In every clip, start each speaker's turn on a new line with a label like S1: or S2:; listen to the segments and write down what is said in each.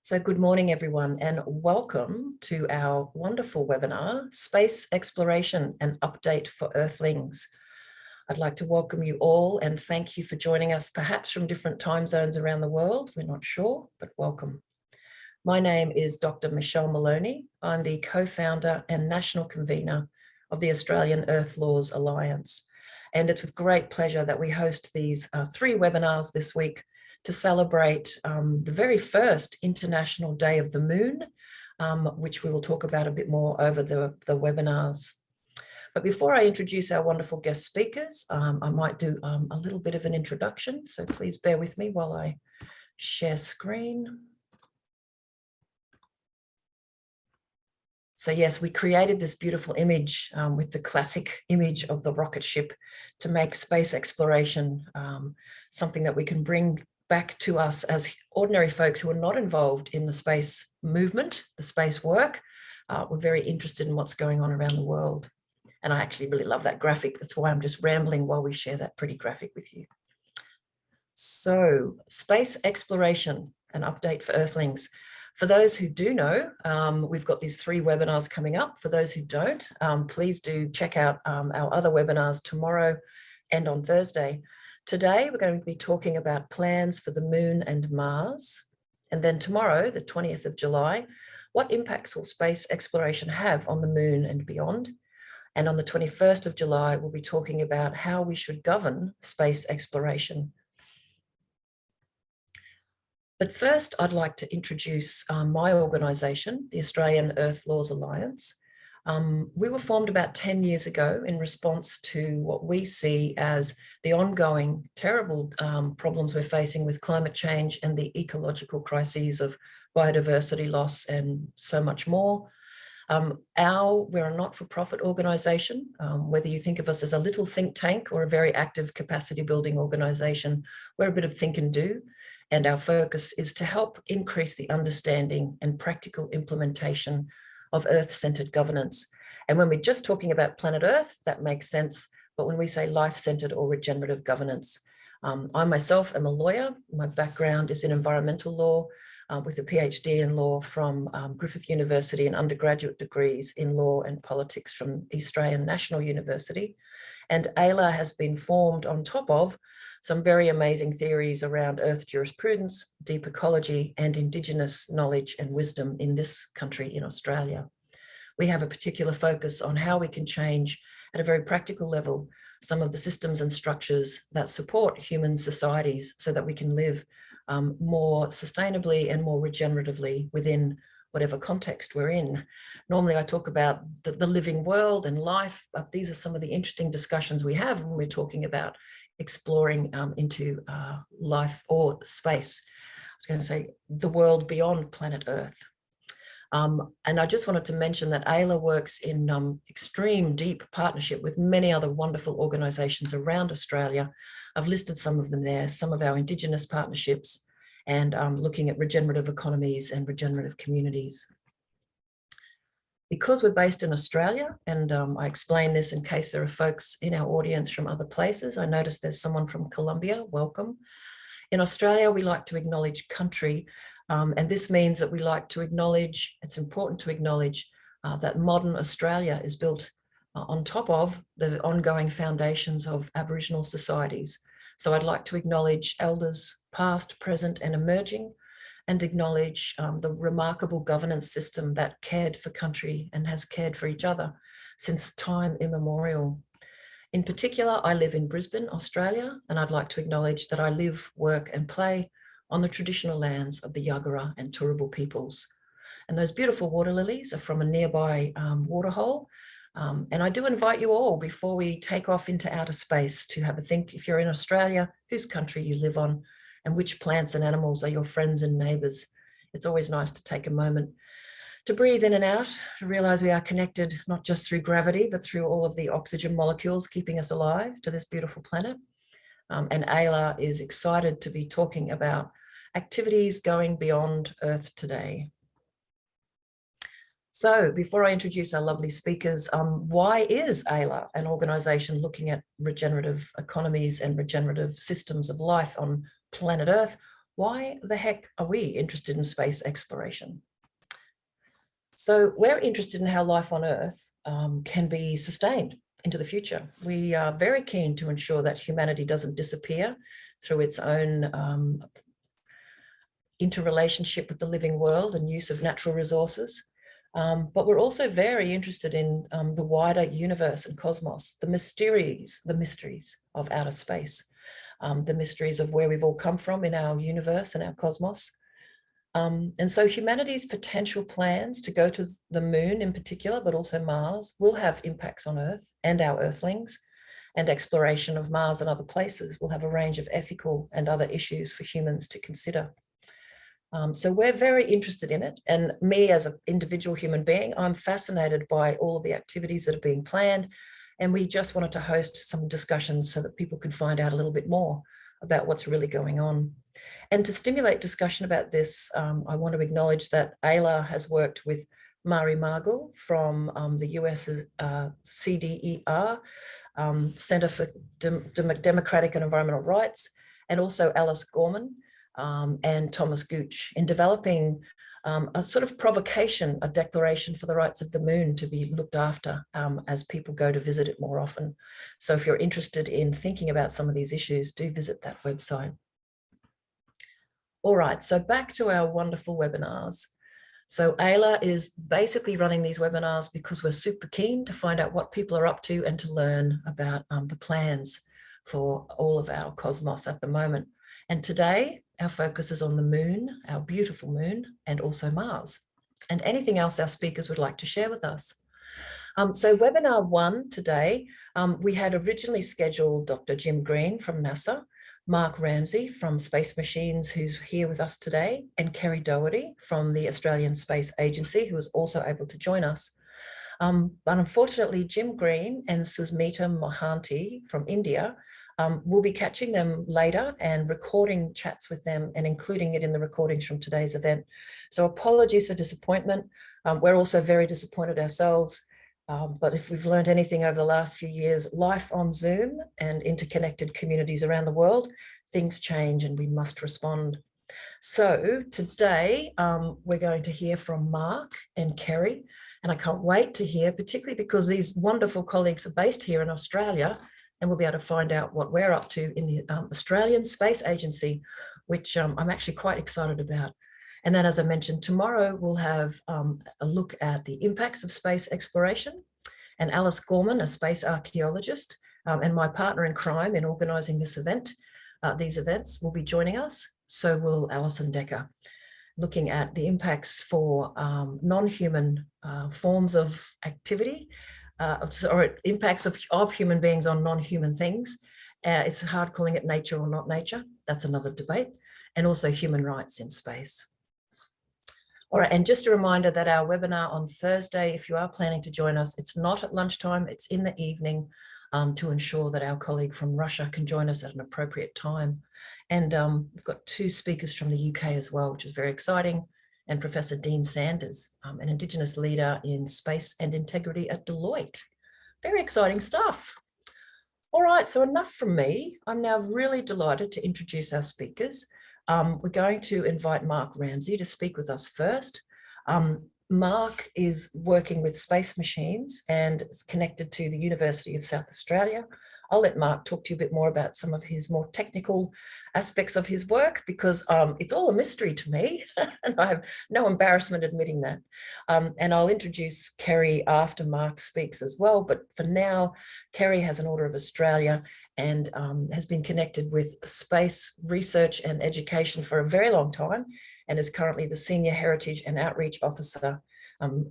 S1: So good morning, everyone, and welcome to our wonderful webinar, Space Exploration and Update for Earthlings. I'd like to welcome you all and thank you for joining us, perhaps from different time zones around the world. We're not sure, but welcome. My name is Dr. Michelle Maloney. I'm the co-founder and national convener of the Australian Earth Laws Alliance. And it's with great pleasure that we host these three webinars this week to celebrate the very first International Day of the Moon, which we will talk about a bit more over the webinars. But before I introduce our wonderful guest speakers, I might do a little bit of an introduction. So please bear with me while I share screen. So yes, we created this beautiful image with the classic image of the rocket ship to make space exploration something that we can bring back to us as ordinary folks who are not involved in the space movement, the space work. We're very interested in what's going on around the world. And I actually really love that graphic. That's why I'm just rambling while we share that pretty graphic with you. So space exploration, an update for Earthlings. For those who do know, we've got these three webinars coming up. For those who don't, please do check out our other webinars tomorrow and on Thursday. Today, we're going to be talking about plans for the Moon and Mars. And then tomorrow, the 20th of July, what impacts will space exploration have on the Moon and beyond? And on the 21st of July, we'll be talking about how we should govern space exploration. But first, I'd like to introduce my organisation, the Australian Earth Laws Alliance. We were formed about 10 years ago in response to what we see as the ongoing terrible problems we're facing with climate change and the ecological crises of biodiversity loss and so much more. We're a not-for-profit organisation. Whether you think of us as a little think tank or a very active capacity building organisation, we're a bit of think and do. And our focus is to help increase the understanding and practical implementation of Earth-centred governance. And when we're just talking about planet Earth, that makes sense. But when we say life-centred or regenerative governance, I myself am a lawyer. My background is in environmental law with a PhD in law from Griffith University and undergraduate degrees in law and politics from Australian National University. And AILA has been formed on top of some very amazing theories around Earth jurisprudence, deep ecology, and Indigenous knowledge and wisdom in this country, in Australia. We have a particular focus on how we can change at a very practical level some of the systems and structures that support human societies so that we can live more sustainably and more regeneratively within whatever context we're in. Normally I talk about the living world and life, but these are some of the interesting discussions we have when we're talking about exploring into life or space. I was going to say the world beyond planet Earth. And I just wanted to mention that AILA works in extreme deep partnership with many other wonderful organisations around Australia. I've listed some of them there, some of our Indigenous partnerships, and looking at regenerative economies and regenerative communities. Because we're based in Australia, and I explain this in case there are folks in our audience from other places. I noticed there's someone from Colombia, welcome. In Australia, we like to acknowledge country, and this means that we like to acknowledge, it's important to acknowledge that modern Australia is built on top of the ongoing foundations of Aboriginal societies. So I'd like to acknowledge elders past, present, and emerging, and acknowledge the remarkable governance system that cared for country and has cared for each other since time immemorial. In particular, I live in Brisbane, Australia, and I'd like to acknowledge that I live, work, and play on the traditional lands of the Yagara and Turrbal peoples. And those beautiful water lilies are from a nearby waterhole. And I do invite you all, before we take off into outer space, to have a think, if you're in Australia, whose country you live on, and which plants and animals are your friends and neighbours. It's always nice to take a moment to breathe in and out, to realise we are connected not just through gravity, but through all of the oxygen molecules keeping us alive to this beautiful planet. And AILA is excited to be talking about activities going beyond Earth today. So before I introduce our lovely speakers, why is AILA an organisation looking at regenerative economies and regenerative systems of life on planet Earth? why the heck are we interested in space exploration? So we're interested in how life on Earth can be sustained into the future. We are very keen to ensure that humanity doesn't disappear through its own interrelationship with the living world and use of natural resources. But we're also very interested in the wider universe and cosmos, the mysteries of outer space, the mysteries of where we've all come from in our universe and our cosmos. And so humanity's potential plans to go to the moon in particular, but also Mars, will have impacts on Earth and our Earthlings, and exploration of Mars and other places will have a range of ethical and other issues for humans to consider. So we're very interested in it. And me as an individual human being, I'm fascinated by all of the activities that are being planned. And we just wanted to host some discussions so that people could find out a little bit more about what's really going on. And to stimulate discussion about this, I want to acknowledge that Ayla has worked with Mari Margul from the US CDER, Center for Democratic and Environmental Rights, and also Alice Gorman and Thomas Gooch in developing a sort of provocation, a declaration for the rights of the moon to be looked after as people go to visit it more often. So if you're interested in thinking about some of these issues, do visit that website. All right, so back to our wonderful webinars. So Ayla is basically running these webinars because we're super keen to find out what people are up to and to learn about the plans for all of our cosmos at the moment. And today, our focus is on the moon, our beautiful moon, and also Mars, and anything else our speakers would like to share with us. So webinar 1 today, we had originally scheduled Dr. Jim Green from NASA, Mark Ramsey from Space Machines, who's here with us today, and Kerry Doherty from the Australian Space Agency, who was also able to join us. But unfortunately, Jim Green and Susmita Mohanty from India, we'll be catching them later and recording chats with them and including it in the recordings from today's event. So apologies for disappointment. We're also very disappointed ourselves. But if we've learned anything over the last few years, life on Zoom and interconnected communities around the world, things change and we must respond. So today we're going to hear from Mark and Kerry, and I can't wait to hear, particularly because these wonderful colleagues are based here in Australia, and we'll be able to find out what we're up to in the Australian Space Agency, which I'm actually quite excited about. And then, as I mentioned, tomorrow we'll have a look at the impacts of space exploration. And Alice Gorman, a space archaeologist, and my partner in crime in organising this event, these events, will be joining us. So will Alison Decker, looking at the impacts for non-human forms of activity, or impacts of human beings on non-human things. It's hard calling it nature or not nature. That's another debate. And also human rights in space. All right, and just a reminder that our webinar on Thursday, if you are planning to join us, it's not at lunchtime, it's in the evening, to ensure that our colleague from Russia can join us at an appropriate time. And we've got 2 speakers from the UK as well, which is very exciting. And Professor Dean Sanders, an Indigenous leader in space and integrity at Deloitte. Very exciting stuff. All right, so enough from me. I'm now really delighted to introduce our speakers. We're going to invite Mark Ramsey to speak with us first. Mark is working with Space Machines and is connected to the University of South Australia. I'll let Mark talk to you a bit more about some of his more technical aspects of his work, because it's all a mystery to me and I have no embarrassment admitting that. And I'll introduce Kerry after Mark speaks as well. But for now, Kerry has an Order of Australia and has been connected with space research and education for a very long time, and is currently the Senior Heritage and Outreach Officer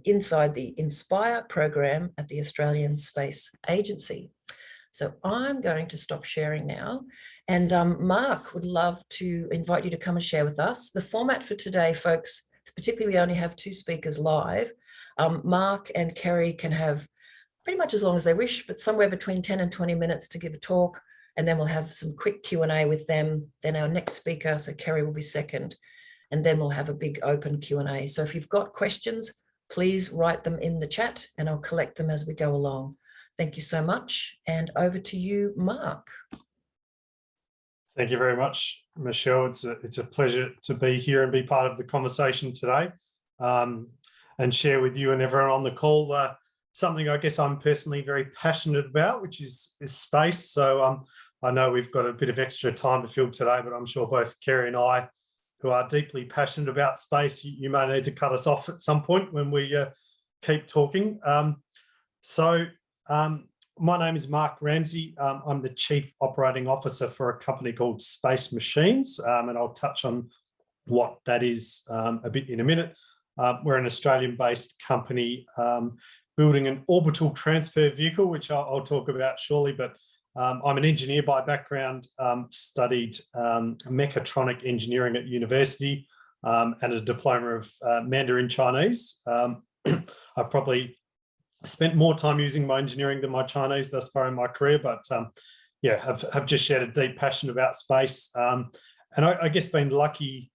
S1: inside the INSPIRE program at the Australian Space Agency. So I'm going to stop sharing now. And Mark would love to invite you to come and share with us. The format for today, folks, particularly we only have 2 speakers live. Mark and Kerry can have pretty much as long as they wish, but somewhere between 10 and 20 minutes to give a talk. And then we'll have some quick Q&A with them. Then our next speaker, so Kerry, will be second. And then we'll have a big open Q&A. So if you've got questions, please write them in the chat and I'll collect them as we go along. Thank you so much. And over to you, Mark.
S2: Thank you very much, Michelle. It's a pleasure to be here and be part of the conversation today, and share with you and everyone on the call something I guess I'm personally very passionate about, which is space. So I know we've got a bit of extra time to fill today, but I'm sure both Kerry and I, who are deeply passionate about space, you may need to cut us off at some point when we keep talking. My name is Mark Ramsey. I'm the Chief Operating Officer for a company called Space Machines, and I'll touch on what that is a bit in a minute. We're an Australian-based company building an orbital transfer vehicle, which I'll talk about shortly, but I'm an engineer by background, studied mechatronic engineering at university, and a diploma of Mandarin Chinese. I probably spent more time using my engineering than my Chinese thus far in my career, but yeah, have just shared a deep passion about space, and I guess been lucky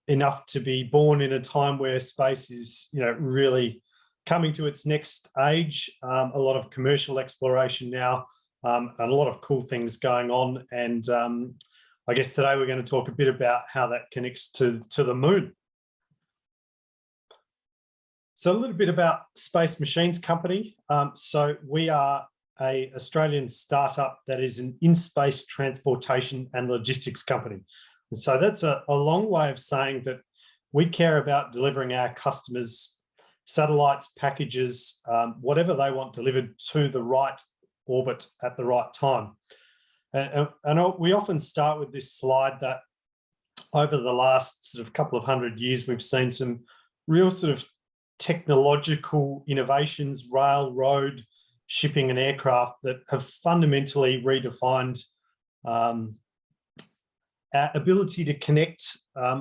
S2: enough to be born in a time where space is, really coming to its next age. A lot of commercial exploration now, and a lot of cool things going on, and I guess today we're going to talk a bit about how that connects to the moon. So a little bit about Space Machines Company. So we are an Australian startup that is an in-space transportation and logistics company. And so that's a long way of saying that we care about delivering our customers satellites, packages, whatever they want delivered to the right orbit at the right time. And we often start with this slide that over the last sort of couple of 100 years, we've seen some real sort of technological innovations, rail, road, shipping and aircraft that have fundamentally redefined our ability to connect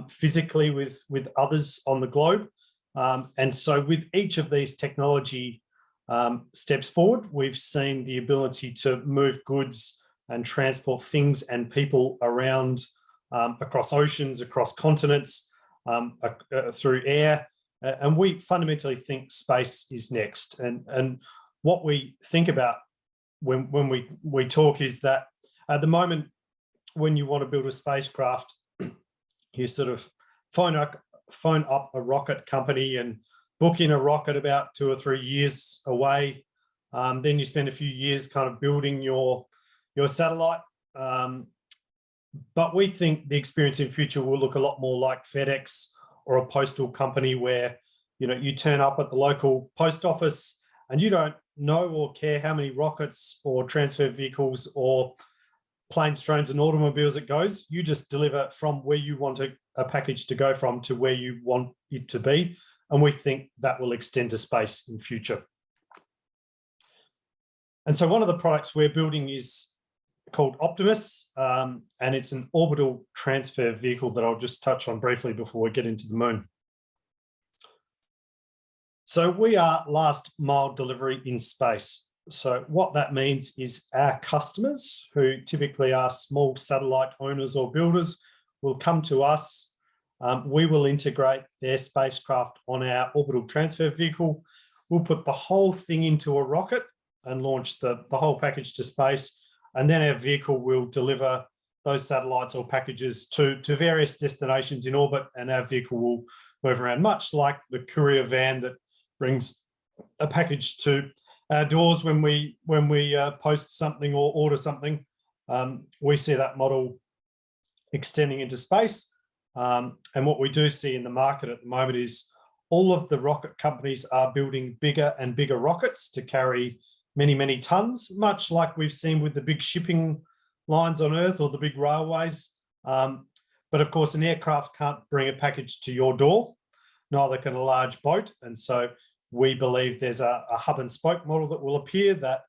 S2: physically with others on the globe. And so with each of these technology steps forward, we've seen the ability to move goods and transport things and people around across oceans, across continents, through air. And we fundamentally think space is next. And what we think about when we talk is that at the moment, when you want to build a spacecraft, you sort of phone up a rocket company and book in a rocket about 2 or 3 years away. Then you spend a few years kind of building your satellite. But we think the experience in future will look a lot more like FedEx or a postal company where, you turn up at the local post office and you don't know or care how many rockets or transfer vehicles or planes, drones and automobiles it goes. You just deliver from where you want a package to go from to where you want it to be. And we think that will extend to space in future. And so one of the products we're building is called Optimus, and it's an orbital transfer vehicle that I'll just touch on briefly before we get into the moon. So we are last mile delivery in space. So what that means is our customers, who typically are small satellite owners or builders, will come to us. We will integrate their spacecraft on our orbital transfer vehicle. We'll put the whole thing into a rocket and launch the whole package to space. And then our vehicle will deliver those satellites or packages to various destinations in orbit, and our vehicle will move around, much like the courier van that brings a package to our doors when we post something or order something. We see that model extending into space. And what we do see in the market at the moment is all of the rocket companies are building bigger and bigger rockets to carry many, many tons, much like we've seen with the big shipping lines on Earth or the big railways. But of course, an aircraft can't bring a package to your door, neither can a large boat. And so we believe there's a hub and spoke model that will appear, that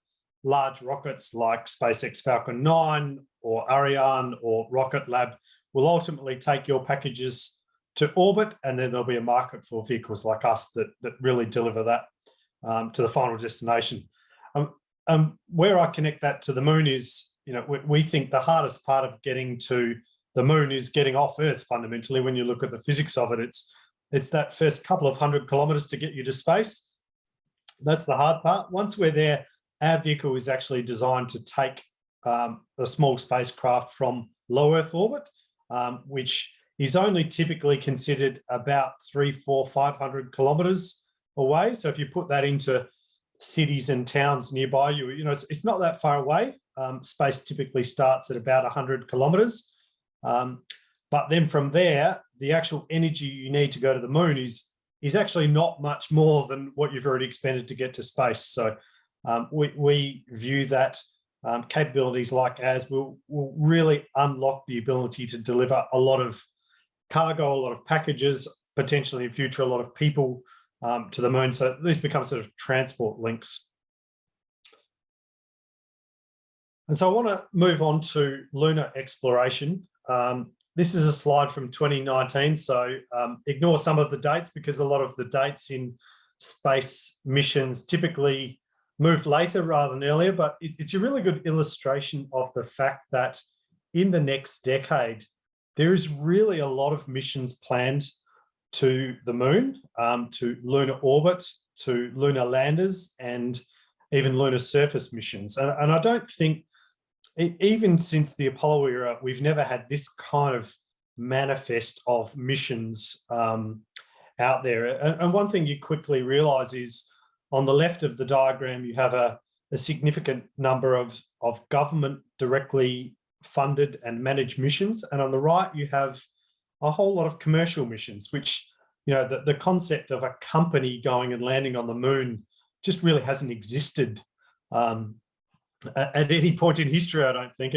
S2: large rockets like SpaceX Falcon 9 or Ariane or Rocket Lab will ultimately take your packages to orbit, and then there'll be a market for vehicles like us that really deliver that to the final destination. Where I connect that to the moon is, we think the hardest part of getting to the moon is getting off Earth. Fundamentally, when you look at the physics of it, it's that first couple of 100 kilometers to get you to space. That's the hard part. Once we're there, our vehicle is actually designed to take a small spacecraft from low Earth orbit which is only typically considered about 300, 400, 500 kilometres away. So if you put that into cities and towns nearby you, it's not that far away. Space typically starts at about 100 kilometres. But then from there, the actual energy you need to go to the moon is actually not much more than what you've already expended to get to space. So we view that capabilities like ours will really unlock the ability to deliver a lot of cargo, a lot of packages, potentially in future, a lot of people to the moon. So these become sort of transport links. And so I want to move on to lunar exploration. This is a slide from 2019, so ignore some of the dates because a lot of the dates in space missions typically move later rather than earlier, but it's a really good illustration of the fact that in the next decade, there is really a lot of missions planned to the moon, to lunar orbit, to lunar landers, and even lunar surface missions. And I don't think, even since the Apollo era, we've never had this kind of manifest of missions out there. And one thing you quickly realise is on the left of the diagram, you have a significant number of government directly funded and managed missions. And on the right, you have a whole lot of commercial missions, which, the concept of a company going and landing on the moon just really hasn't existed at any point in history, I don't think.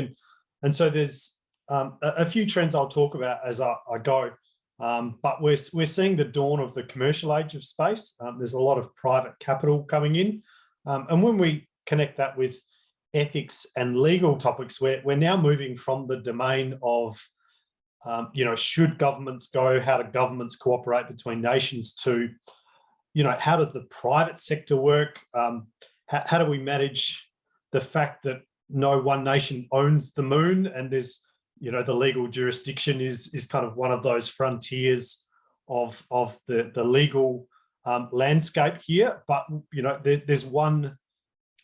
S2: And so there's a few trends I'll talk about as I go. But we're seeing the dawn of the commercial age of space. There's a lot of private capital coming in. And when we connect that with ethics and legal topics, we're now moving from the domain of, should governments go, how do governments cooperate between nations, to, how does the private sector work? How do we manage the fact that no one nation owns the moon, and there's, the legal jurisdiction is kind of one of those frontiers of the legal landscape here. But, there's one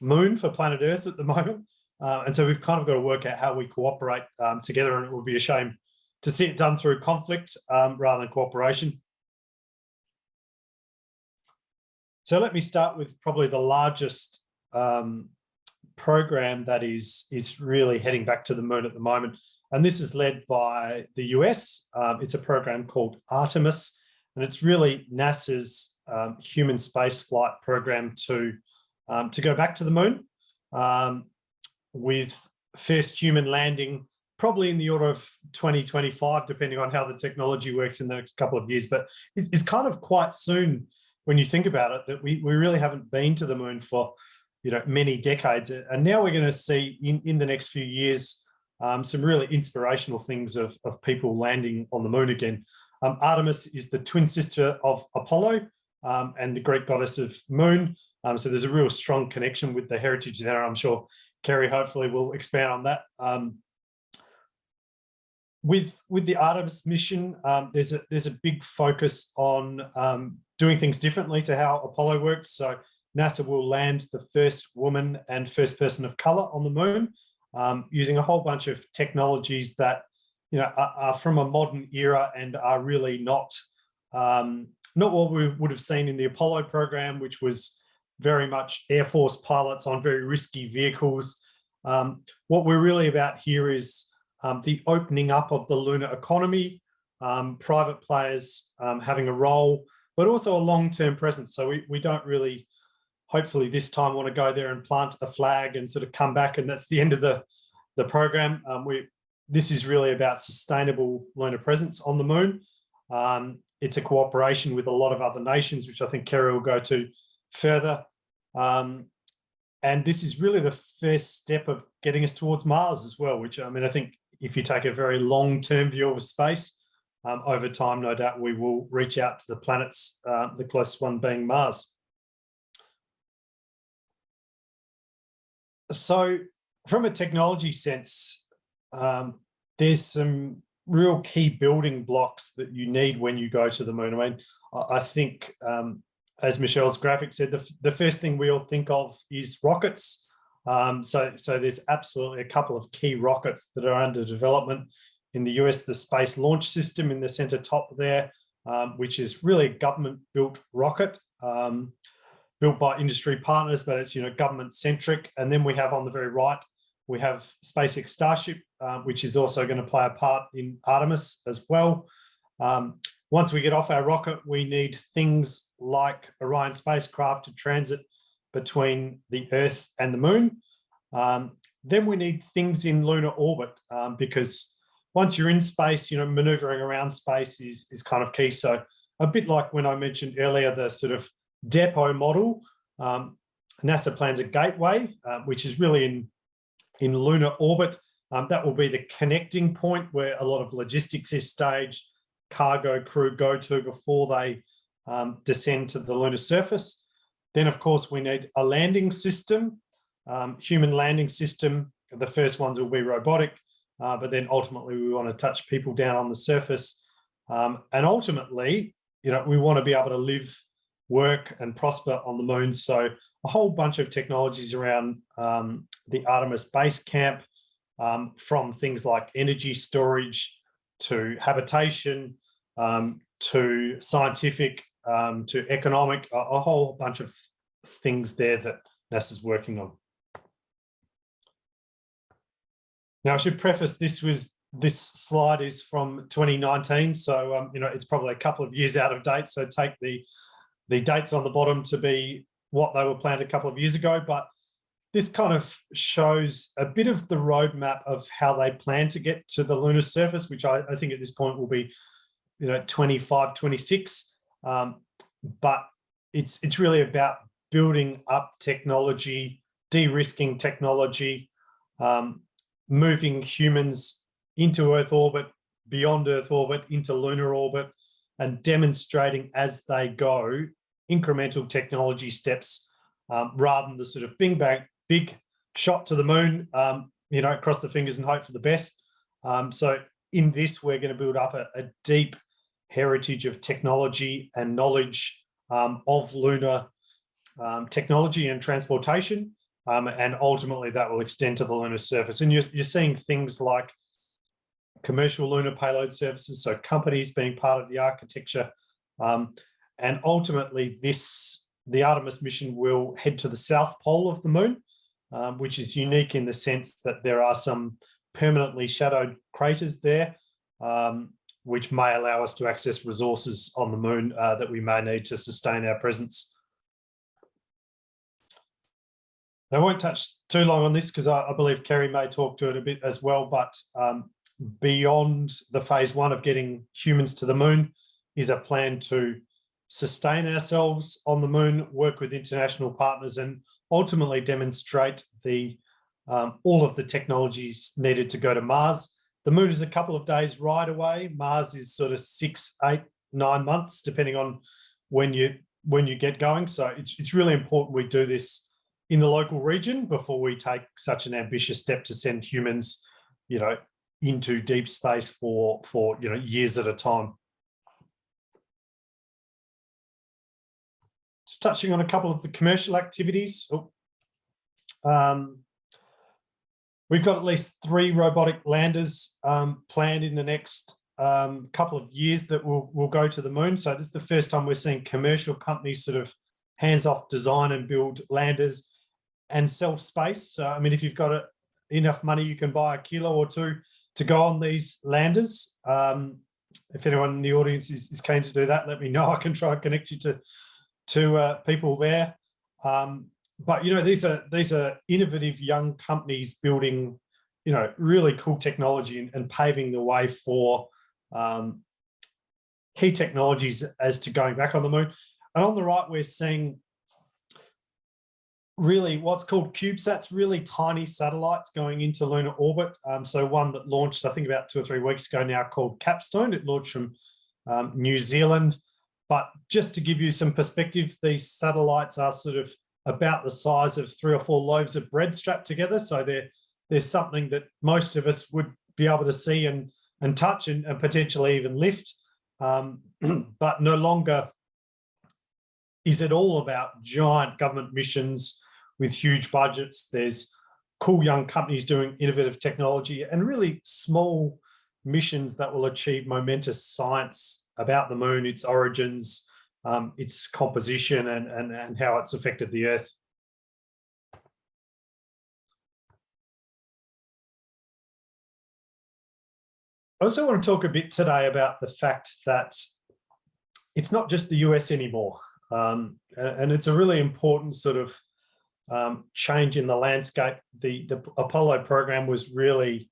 S2: moon for planet Earth at the moment. And so we've kind of got to work out how we cooperate together, and it would be a shame to see it done through conflict rather than cooperation. So let me start with probably the largest program that is really heading back to the moon at the moment. And this is led by the US. It's a program called Artemis, and it's really NASA's human space flight program to go back to the moon, with first human landing probably in the order of 2025, depending on how the technology works in the next couple of years. But it's kind of quite soon when you think about it, that we really haven't been to the moon for many decades. And now we're going to see in the next few years some really inspirational things of people landing on the moon again. Artemis is the twin sister of Apollo and the Greek goddess of moon. So there's a real strong connection with the heritage there. I'm sure Kerry hopefully will expand on that. With the Artemis mission, there's a big focus on doing things differently to how Apollo works. So NASA will land the first woman and first person of color on the moon, using a whole bunch of technologies that are from a modern era and are really not what we would have seen in the Apollo program, which was very much Air Force pilots on very risky vehicles. What we're really about here is the opening up of the lunar economy, private players having a role, but also a long-term presence. So we don't really, hopefully this time, want to go there and plant a flag and sort of come back and that's the end of the program. This is really about sustainable lunar presence on the moon. It's a cooperation with a lot of other nations, which I think Kerry will go to further. And this is really the first step of getting us towards Mars as well, which, I think if you take a very long-term view of space, over time, no doubt we will reach out to the planets, the closest one being Mars. So from a technology sense, there's some real key building blocks that you need when you go to the moon. I think, as Michelle's graphic said, the first thing we all think of is rockets. So there's absolutely a couple of key rockets that are under development. In the US, the Space Launch System in the center top there, which is really a government-built rocket built by industry partners, but it's government-centric. And then we have on the very right, we have SpaceX Starship, which is also going to play a part in Artemis as well. Once we get off our rocket, we need things like Orion spacecraft to transit between the Earth and the Moon. Then we need things in lunar orbit because once you're in space, maneuvering around space is kind of key. So a bit like when I mentioned earlier, the sort of depot model, NASA plans a gateway, which is really in lunar orbit. That will be the connecting point where a lot of logistics is staged, cargo crew go to before they descend to the lunar surface. Then, of course, we need a landing system, human landing system. The first ones will be robotic, but then ultimately we want to touch people down on the surface. And ultimately, we want to be able to live, work and prosper on the moon. So a whole bunch of technologies around the Artemis base camp, from things like energy storage to habitation, to scientific, to economic, a whole bunch of things there that NASA's working on. Now, I should preface this slide is from 2019, so it's probably a couple of years out of date. So take the dates on the bottom to be what they were planned a couple of years ago, but this kind of shows a bit of the roadmap of how they plan to get to the lunar surface, which I think at this point will be 25, 26. But it's really about building up technology, de-risking technology, moving humans into Earth orbit, beyond Earth orbit, into lunar orbit, and demonstrating as they go incremental technology steps, rather than the sort of big shot to the moon, cross the fingers and hope for the best. So in this, we're going to build up a deep heritage of technology and knowledge of lunar technology and transportation. And ultimately that will extend to the lunar surface. And you're seeing things like commercial lunar payload services, so companies being part of the architecture. And ultimately the Artemis mission will head to the south pole of the moon, which is unique in the sense that there are some permanently shadowed craters there, which may allow us to access resources on the moon that we may need to sustain our presence. I won't touch too long on this because I believe Kerry may talk to it a bit as well, but beyond the phase one of getting humans to the moon is a plan to sustain ourselves on the moon, work with international partners, and ultimately demonstrate all of the technologies needed to go to Mars. The moon is a couple of days ride away. Mars is sort of 6, 8, 9 months, depending on when you get going. So it's really important we do this in the local region before we take such an ambitious step to send humans, into deep space for years at a time. Just touching on a couple of the commercial activities. We've got at least 3 robotic landers planned in the next couple of years that will go to the moon. So this is the first time we're seeing commercial companies sort of hands-off design and build landers and sell space. So, I mean, if you've got enough money, you can buy a kilo or 2 to go on these landers. If anyone in the audience is keen to do that, let me know. I can try and connect you to people there. But these are innovative young companies building, really cool technology and paving the way for key technologies as to going back on the moon. And on the right, we're seeing really what's called CubeSats, really tiny satellites going into lunar orbit. So one that launched, I think, about 2 or 3 weeks ago now, called Capstone. It launched from New Zealand. But just to give you some perspective, these satellites are sort of about the size of 3 or 4 loaves of bread strapped together. So there's something that most of us would be able to see and touch and potentially even lift. But no longer is it all about giant government missions with huge budgets. There's cool young companies doing innovative technology and really small missions that will achieve momentous science about the moon, its origins, its composition, and how it's affected the Earth. I also want to talk a bit today about the fact that it's not just the US anymore. And it's a really important sort of change in the landscape. The Apollo program was really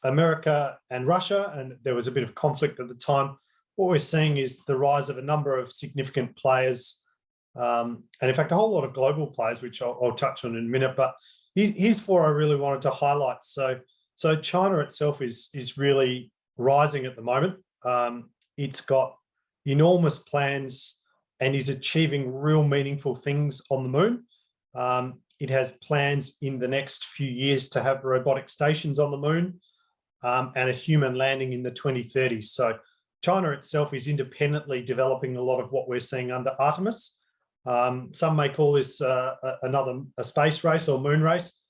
S2: America and Russia, and there was a bit of conflict at the time. What we're seeing is the rise of a number of significant players, and in fact, a whole lot of global players, which I'll touch on in a minute. But here's four I really wanted to highlight. So China itself is really rising at the moment. It's got enormous plans and is achieving real meaningful things on the moon. It has plans in the next few years to have robotic stations on the moon and a human landing in the 2030s. So China itself is independently developing a lot of what we're seeing under Artemis. Some may call this a space race or moon race.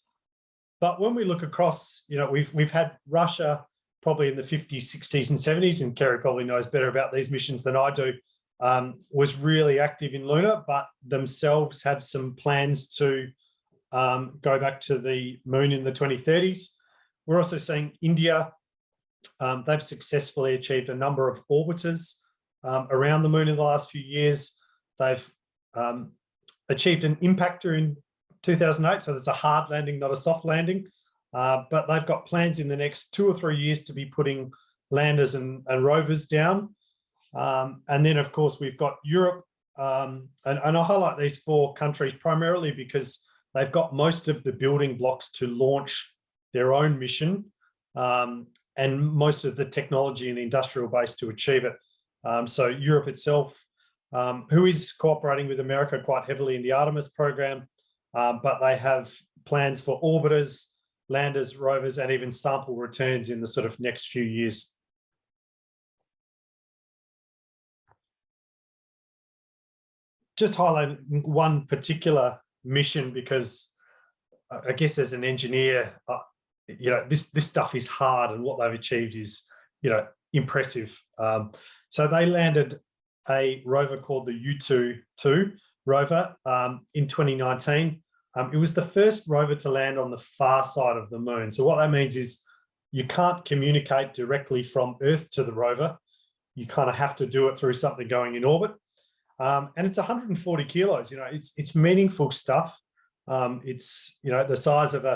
S2: But when we look across, we've had Russia probably in the 50s, 60s and 70s, and Kerry probably knows better about these missions than I do, was really active in lunar, but themselves have some plans to go back to the moon in the 2030s. We're also seeing India. They've successfully achieved a number of orbiters around the moon in the last few years. They've achieved an impactor in 2008, so that's a hard landing, not a soft landing. But they've got plans in the next 2 or 3 years to be putting landers and rovers down. And then, of course, we've got Europe. And I highlight these four countries primarily because they've got most of the building blocks to launch their own mission and most of the technology and industrial base to achieve it. So Europe itself, who is cooperating with America quite heavily in the Artemis program, but they have plans for orbiters, landers, rovers, and even sample returns in the sort of next few years. Just highlighting one particular mission because I guess as an engineer, this stuff is hard, and what they've achieved is, impressive. So they landed a rover called the U-2 rover in 2019. It was the first rover to land on the far side of the moon. So what that means is you can't communicate directly from Earth to the rover. You kind of have to do it through something going in orbit. And it's 140 kilos. It's meaningful stuff. It's the size of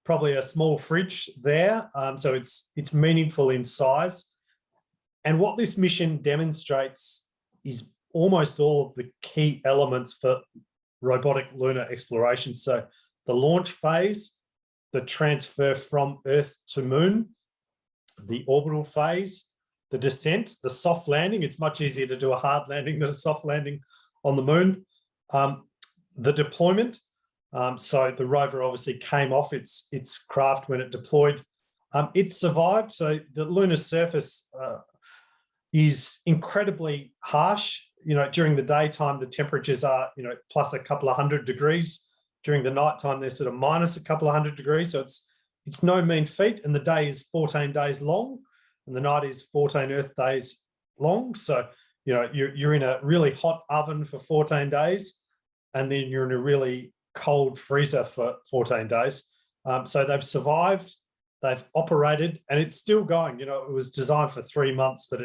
S2: probably a small fridge there. So it's meaningful in size. And what this mission demonstrates is almost all of the key elements for robotic lunar exploration. So the launch phase, the transfer from Earth to moon, the orbital phase, the descent, the soft landing. It's much easier to do a hard landing than a soft landing on the moon. The deployment. So the rover obviously came off its craft when it deployed. It survived. So the lunar surface is incredibly harsh. During the daytime, the temperatures are, plus a couple of 100 degrees. During the nighttime, they're sort of minus a couple of 100 degrees. So it's no mean feat. And the day is 14 days long, and the night is 14 Earth days long. So, you're in a really hot oven for 14 days, and then you're in a really cold freezer for 14 days. So they've survived, they've operated, and it's still going. It was designed for 3 months, but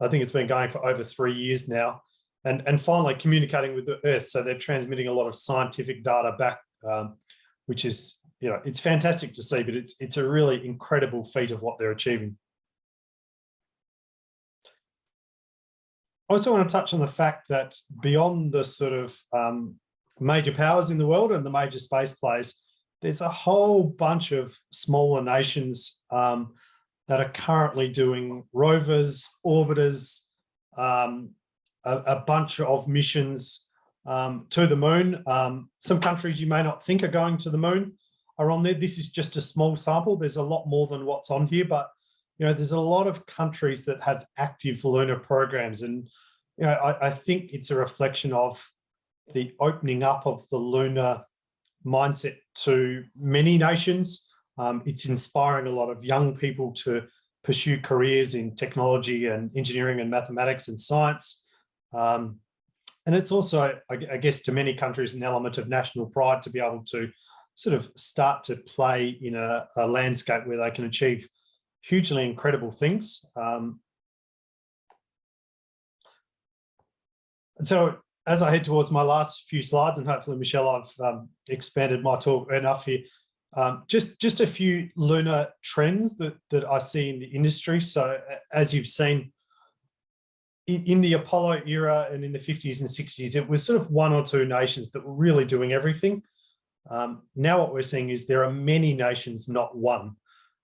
S2: I think it's been going for over 3 years now, and finally communicating with the Earth. So they're transmitting a lot of scientific data back, which is, it's fantastic to see, but it's a really incredible feat of what they're achieving. I also want to touch on the fact that beyond the sort of major powers in the world and the major space players, there's a whole bunch of smaller nations that are currently doing rovers, orbiters, a bunch of missions to the moon. Some countries you may not think are going to the moon are on there. This is just a small sample. There's a lot more than what's on here, but there's a lot of countries that have active lunar programs, and I think it's a reflection of the opening up of the lunar mindset to many nations. It's inspiring a lot of young people to pursue careers in technology and engineering and mathematics and science. And it's also, I guess, to many countries, an element of national pride to be able to sort of start to play in a landscape where they can achieve hugely incredible things. And so as I head towards my last few slides, and hopefully, Michelle, I've expanded my talk enough here, just a few lunar trends that I see in the industry. So as you've seen, in the Apollo era and in the 50s and 60s, it was sort of one or two nations that were really doing everything. Now what we're seeing is there are many nations, not one.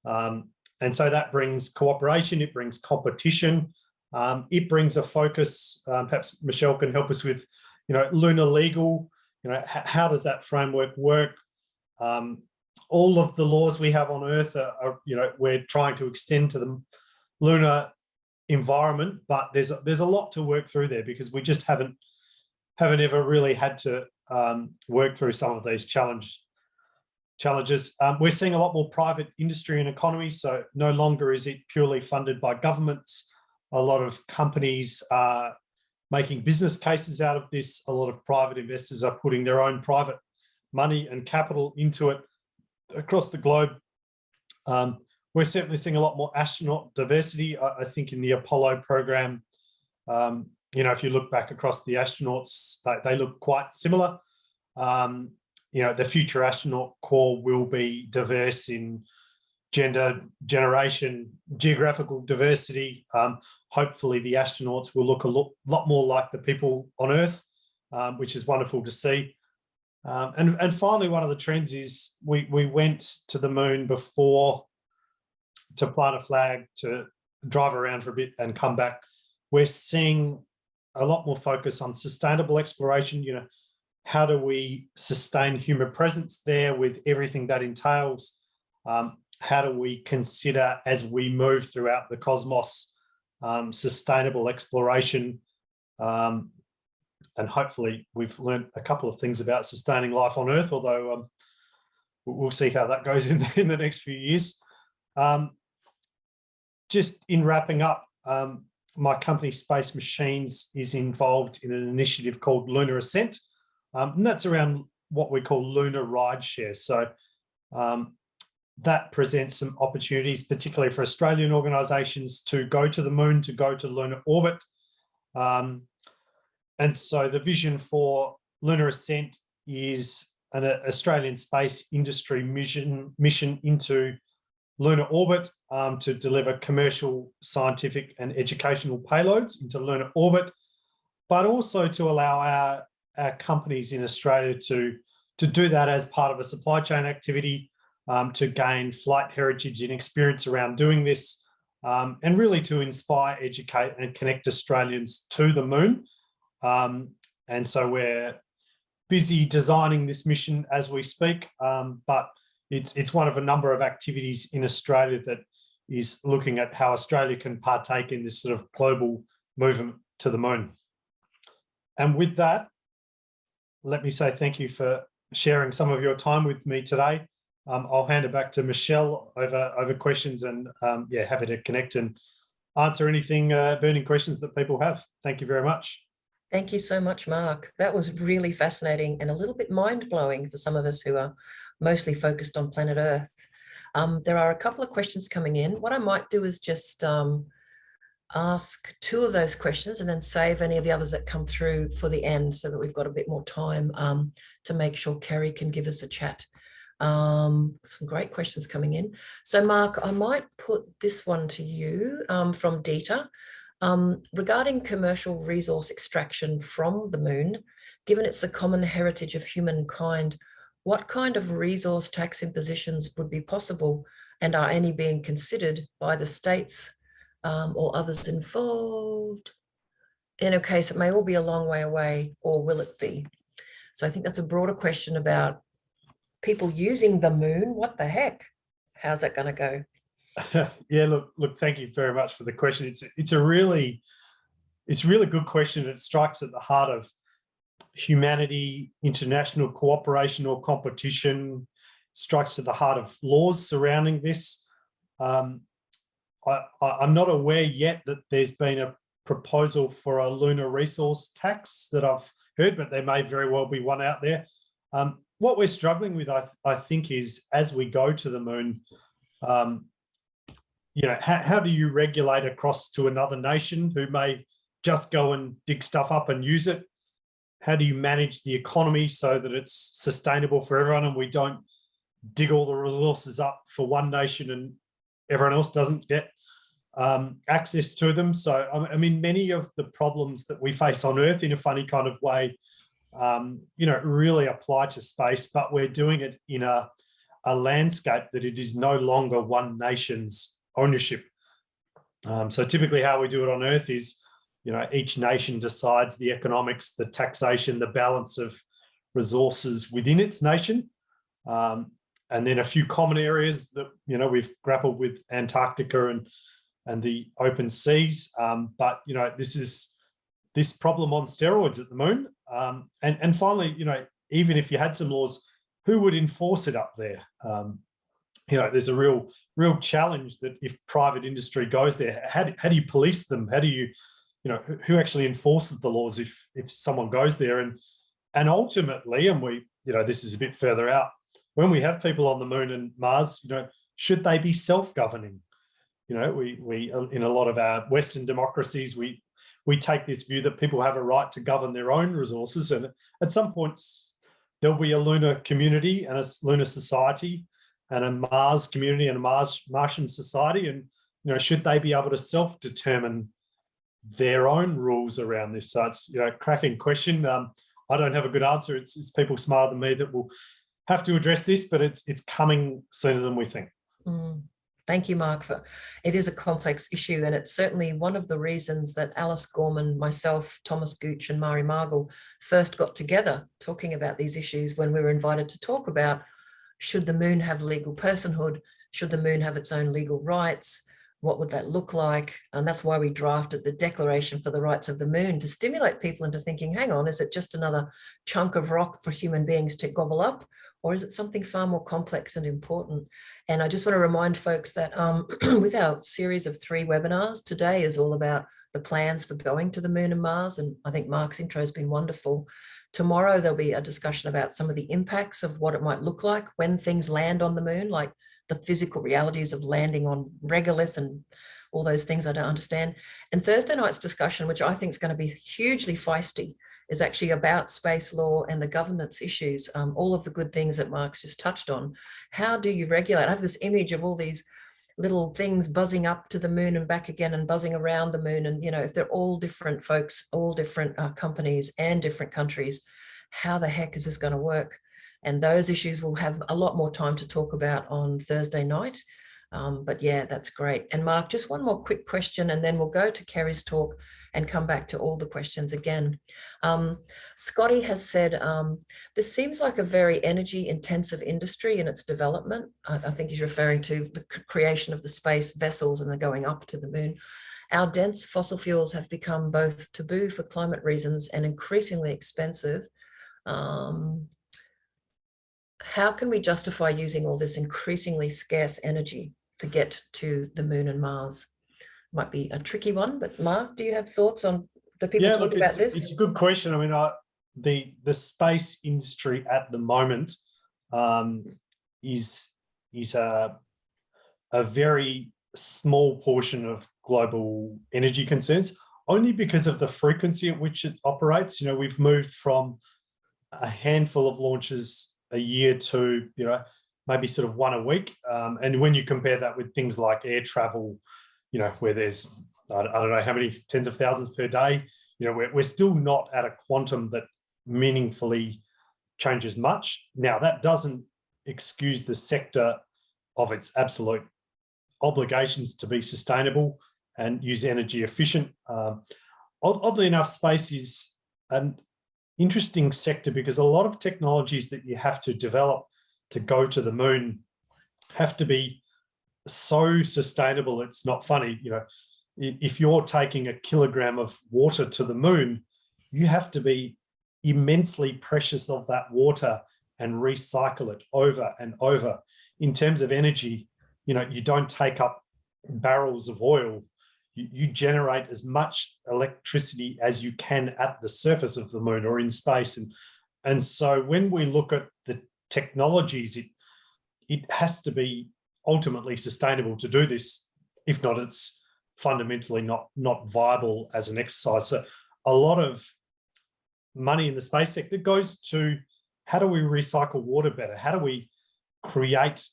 S2: And so that brings cooperation, it brings competition, it brings a focus. Perhaps Michelle can help us with, lunar legal, how does that framework work? All of the laws we have on Earth are we're trying to extend to the lunar environment, but there's a lot to work through there because we just haven't ever really had to work through some of these challenges. We're seeing a lot more private industry and economy, so no longer is it purely funded by governments. A lot of companies are making business cases out of this. A lot of private investors are putting their own private money and capital into it across the globe. We're certainly seeing a lot more astronaut diversity. I think in the Apollo program, if you look back across the astronauts, they look quite similar. The future astronaut corps will be diverse in gender, generation, geographical diversity. Hopefully the astronauts will look a lot more like the people on Earth, which is wonderful to see. And finally, one of the trends is we went to the moon before to plant a flag, to drive around for a bit and come back. We're seeing a lot more focus on sustainable exploration. How do we sustain human presence there with everything that entails? How do we consider, as we move throughout the cosmos, sustainable exploration? And hopefully we've learned a couple of things about sustaining life on Earth, although we'll see how that goes in the next few years. Just in wrapping up, my company Space Machines is involved in an initiative called Lunar Ascent, and that's around what we call lunar rideshare. So that presents some opportunities, particularly for Australian organisations, to go to the moon, to go to lunar orbit. And so the vision for Lunar Ascent is an Australian space industry mission into lunar orbit to deliver commercial, scientific and educational payloads into lunar orbit, but also to allow our companies in Australia to do that as part of a supply chain activity, to gain flight heritage and experience around doing this, and really to inspire, educate and connect Australians to the moon. And so we're busy designing this mission as we speak, but it's one of a number of activities in Australia that is looking at how Australia can partake in this sort of global movement to the moon. And with that, let me say thank you for sharing some of your time with me today. I'll hand it back to Michelle over questions, and happy to connect and answer anything burning questions that people have. Thank you very much.
S1: Thank you so much, Mark. That was really fascinating and a little bit mind-blowing for some of us who are mostly focused on planet Earth. There are a couple of questions coming in. What I might do is just ask two of those questions and then save any of the others that come through for the end so that we've got a bit more time to make sure Kerry can give us a chat. Some great questions coming in. So Mark, I might put this one to you from Dieter. Regarding commercial resource extraction from the moon, given it's a common heritage of humankind, what kind of resource tax impositions would be possible, and are any being considered by the states or others involved? In a case, it may all be a long way away, or will it be? So I think that's a broader question about people using the moon. What the heck? How's that going to go?
S2: Yeah, look, thank you very much for the question. It's a really good question. It strikes at the heart of humanity, international cooperation or competition. strikes at the heart of laws surrounding this. I'm not aware yet that there's been a proposal for a lunar resource tax that I've heard, but there may very well be one out there. What we're struggling with, I think, is as we go to the moon, how do you regulate across to another nation who may just go and dig stuff up and use it? How do you manage the economy so that it's sustainable for everyone and we don't dig all the resources up for one nation and everyone else doesn't get access to them? So, I mean, many of the problems that we face on Earth in a funny kind of way, really apply to space, but we're doing it in a landscape that it is no longer one nation's ownership. So typically how we do it on Earth is, each nation decides the economics, the taxation, the balance of resources within its nation. And then a few common areas that, we've grappled with Antarctica and the open seas. But, this is this problem on steroids at the moon. And finally, even if you had some laws, who would enforce it up there? There's a real challenge that if private industry goes there, how do you police them? How do you, who actually enforces the laws if someone goes there? And ultimately, and we, this is a bit further out, when we have people on the moon and Mars, should they be self-governing? We in a lot of our Western democracies, we take this view that people have a right to govern their own resources, and at some points there'll be a lunar community and a lunar society and a Mars community and a Martian society, and should they be able to self-determine their own rules around this? So it's a cracking question. I don't have a good answer. It's people smarter than me that will have to address this, but it's coming sooner than we think.
S1: Thank you, Mark. It is a complex issue, and it's certainly one of the reasons that Alice Gorman, myself, Thomas Gooch and Mari Margle first got together talking about these issues when we were invited to talk about, should the moon have legal personhood? Should the moon have its own legal rights? What would that look like? And that's why we drafted the Declaration for the Rights of the Moon, to stimulate people into thinking, hang on, is it just another chunk of rock for human beings to gobble up? Or is it something far more complex and important? And I just want to remind folks that with our series of 3 webinars, today is all about the plans for going to the moon and Mars. And I think Mark's intro has been wonderful. Tomorrow, there'll be a discussion about some of the impacts of what it might look like when things land on the moon, like the physical realities of landing on regolith and all those things I don't understand. And Thursday night's discussion, which I think is going to be hugely feisty, is actually about space law and the governance issues, all of the good things that Mark's just touched on. How do you regulate? I have this image of all these little things buzzing up to the moon and back again and buzzing around the moon. And, if they're all different folks, all different companies and different countries, how the heck is this going to work? And those issues we'll have a lot more time to talk about on Thursday night. But yeah, that's great. And Mark, just one more quick question, and then we'll go to Kerry's talk and come back to all the questions again. Scotty has said, this seems like a very energy intensive industry in its development. I think he's referring to the creation of the space vessels and the going up to the moon. Our dense fossil fuels have become both taboo for climate reasons and increasingly expensive. How can we justify using all this increasingly scarce energy to get to the moon and Mars? Might be a tricky one, but Mark, do you have thoughts on, do people talk about this?
S2: It's a good question. I mean, the space industry at the moment is a very small portion of global energy concerns, only because of the frequency at which it operates. We've moved from a handful of launches a year to, maybe sort of one a week. And when you compare that with things like air travel, where there's, I don't know how many tens of thousands per day, we're still not at a quantum that meaningfully changes much. Now, that doesn't excuse the sector of its absolute obligations to be sustainable and use energy efficient. Oddly enough, space is an interesting sector because a lot of technologies that you have to develop to go to the moon have to be so sustainable it's not funny. If you're taking a kilogram of water to the moon, you have to be immensely precious of that water and recycle it over and over. In terms of energy, you don't take up barrels of oil. You generate as much electricity as you can at the surface of the moon or in space. And so when we look at the technologies, it has to be ultimately sustainable to do this. If not, it's fundamentally not viable as an exercise. So a lot of money in the space sector goes to how do we recycle water better? How do we create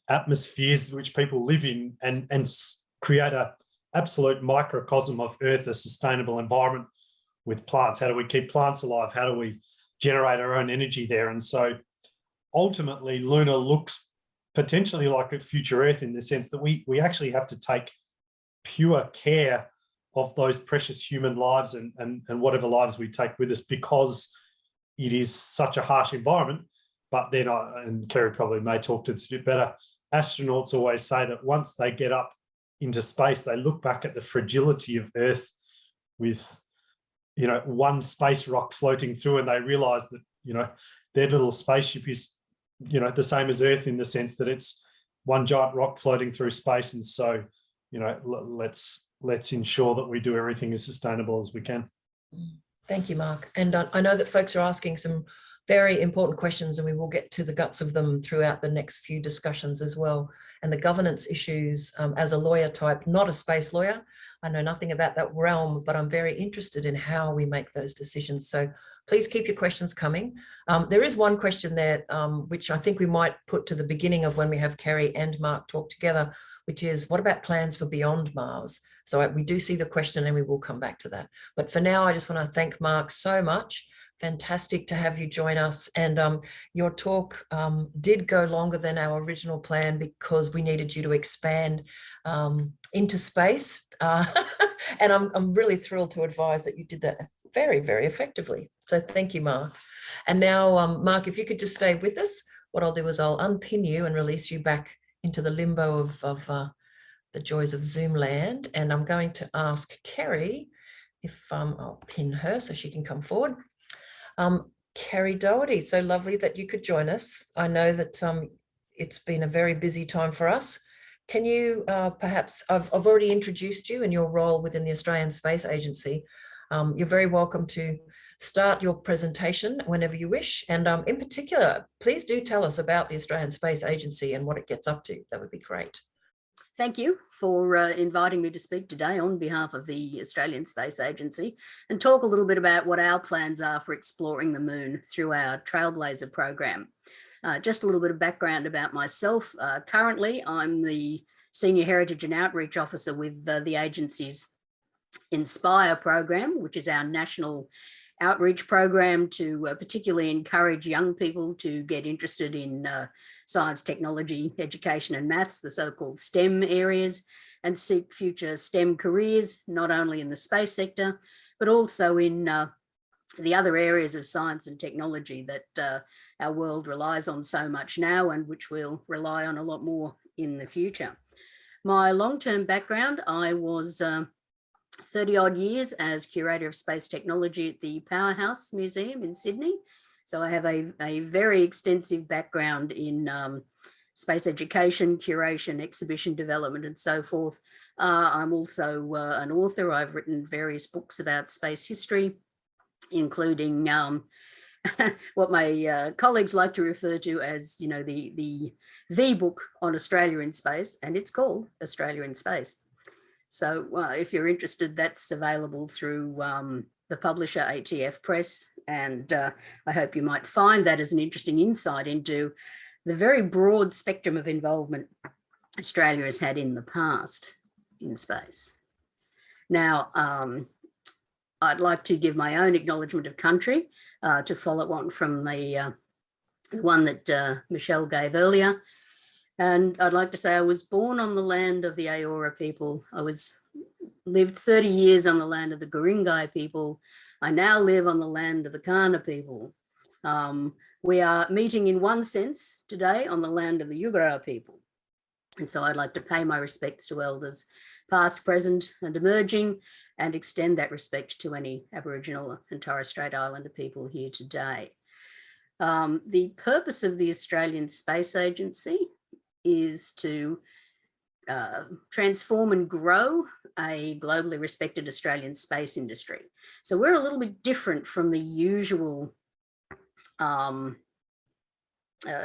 S2: atmospheres which people live in and create a absolute microcosm of Earth, a sustainable environment with plants? How do we keep plants alive? How do we generate our own energy there? And so ultimately, Luna looks potentially like a future Earth in the sense that we actually have to take pure care of those precious human lives and whatever lives we take with us, because it is such a harsh environment. But then, and Kerry probably may talk to this a bit better, astronauts always say that once they get up into space, they look back at the fragility of Earth with, one space rock floating through, and they realize that, their little spaceship is, the same as Earth in the sense that it's one giant rock floating through space. And so, let's ensure that we do everything as sustainable as we can.
S1: Thank you, Mark. And I know that folks are asking some very important questions, and we will get to the guts of them throughout the next few discussions as well. And the governance issues, as a lawyer type, not a space lawyer, I know nothing about that realm, but I'm very interested in how we make those decisions. So please keep your questions coming. There is one question there, which I think we might put to the beginning of when we have Kerry and Mark talk together, which is, what about plans for beyond Mars? So we do see the question and we will come back to that. But for now, I just want to thank Mark so much. Fantastic to have you join us. And your talk did go longer than our original plan because we needed you to expand into space. And I'm really thrilled to advise that you did that very, very effectively. So thank you, Mark. And now, Mark, if you could just stay with us, what I'll do is I'll unpin you and release you back into the limbo of the joys of Zoom land. And I'm going to ask Kerry if I'll pin her so she can come forward. Kerry Doherty, so lovely that you could join us. I know that it's been a very busy time for us. Can you perhaps, I've already introduced you in your role within the Australian Space Agency. You're very welcome to start your presentation whenever you wish. And in particular, please do tell us about the Australian Space Agency and what it gets up to. That would be great.
S3: Thank you for inviting me to speak today on behalf of the Australian Space Agency and talk a little bit about what our plans are for exploring the moon through our Trailblazer program. Just a little bit of background about myself. Currently, I'm the Senior Heritage and Outreach Officer with the agency's Inspire program, which is our national outreach program to particularly encourage young people to get interested in science, technology, education and maths, the so-called STEM areas, and seek future STEM careers, not only in the space sector, but also in the other areas of science and technology that our world relies on so much now and which we'll rely on a lot more in the future. My long-term background, I was 30 odd years as curator of space technology at the Powerhouse Museum in Sydney. So I have a very extensive background in space education, curation, exhibition development, and so forth. I'm also an author. I've written various books about space history, including what my colleagues like to refer to as, the book on Australia in space, and it's called Australia in Space. So if you're interested, that's available through the publisher ATF Press, and I hope you might find that as an interesting insight into the very broad spectrum of involvement Australia has had in the past in space. Now, I'd like to give my own acknowledgement of country to follow on from the one that Michelle gave earlier. And I'd like to say I was born on the land of the Eora people. I lived 30 years on the land of the Guringai people. I now live on the land of the Kaurna people. We are meeting in one sense today on the land of the Yugara people. And so I'd like to pay my respects to elders, past, present and emerging, and extend that respect to any Aboriginal and Torres Strait Islander people here today. The purpose of the Australian Space Agency is to transform and grow a globally respected Australian space industry. So we're a little bit different from the usual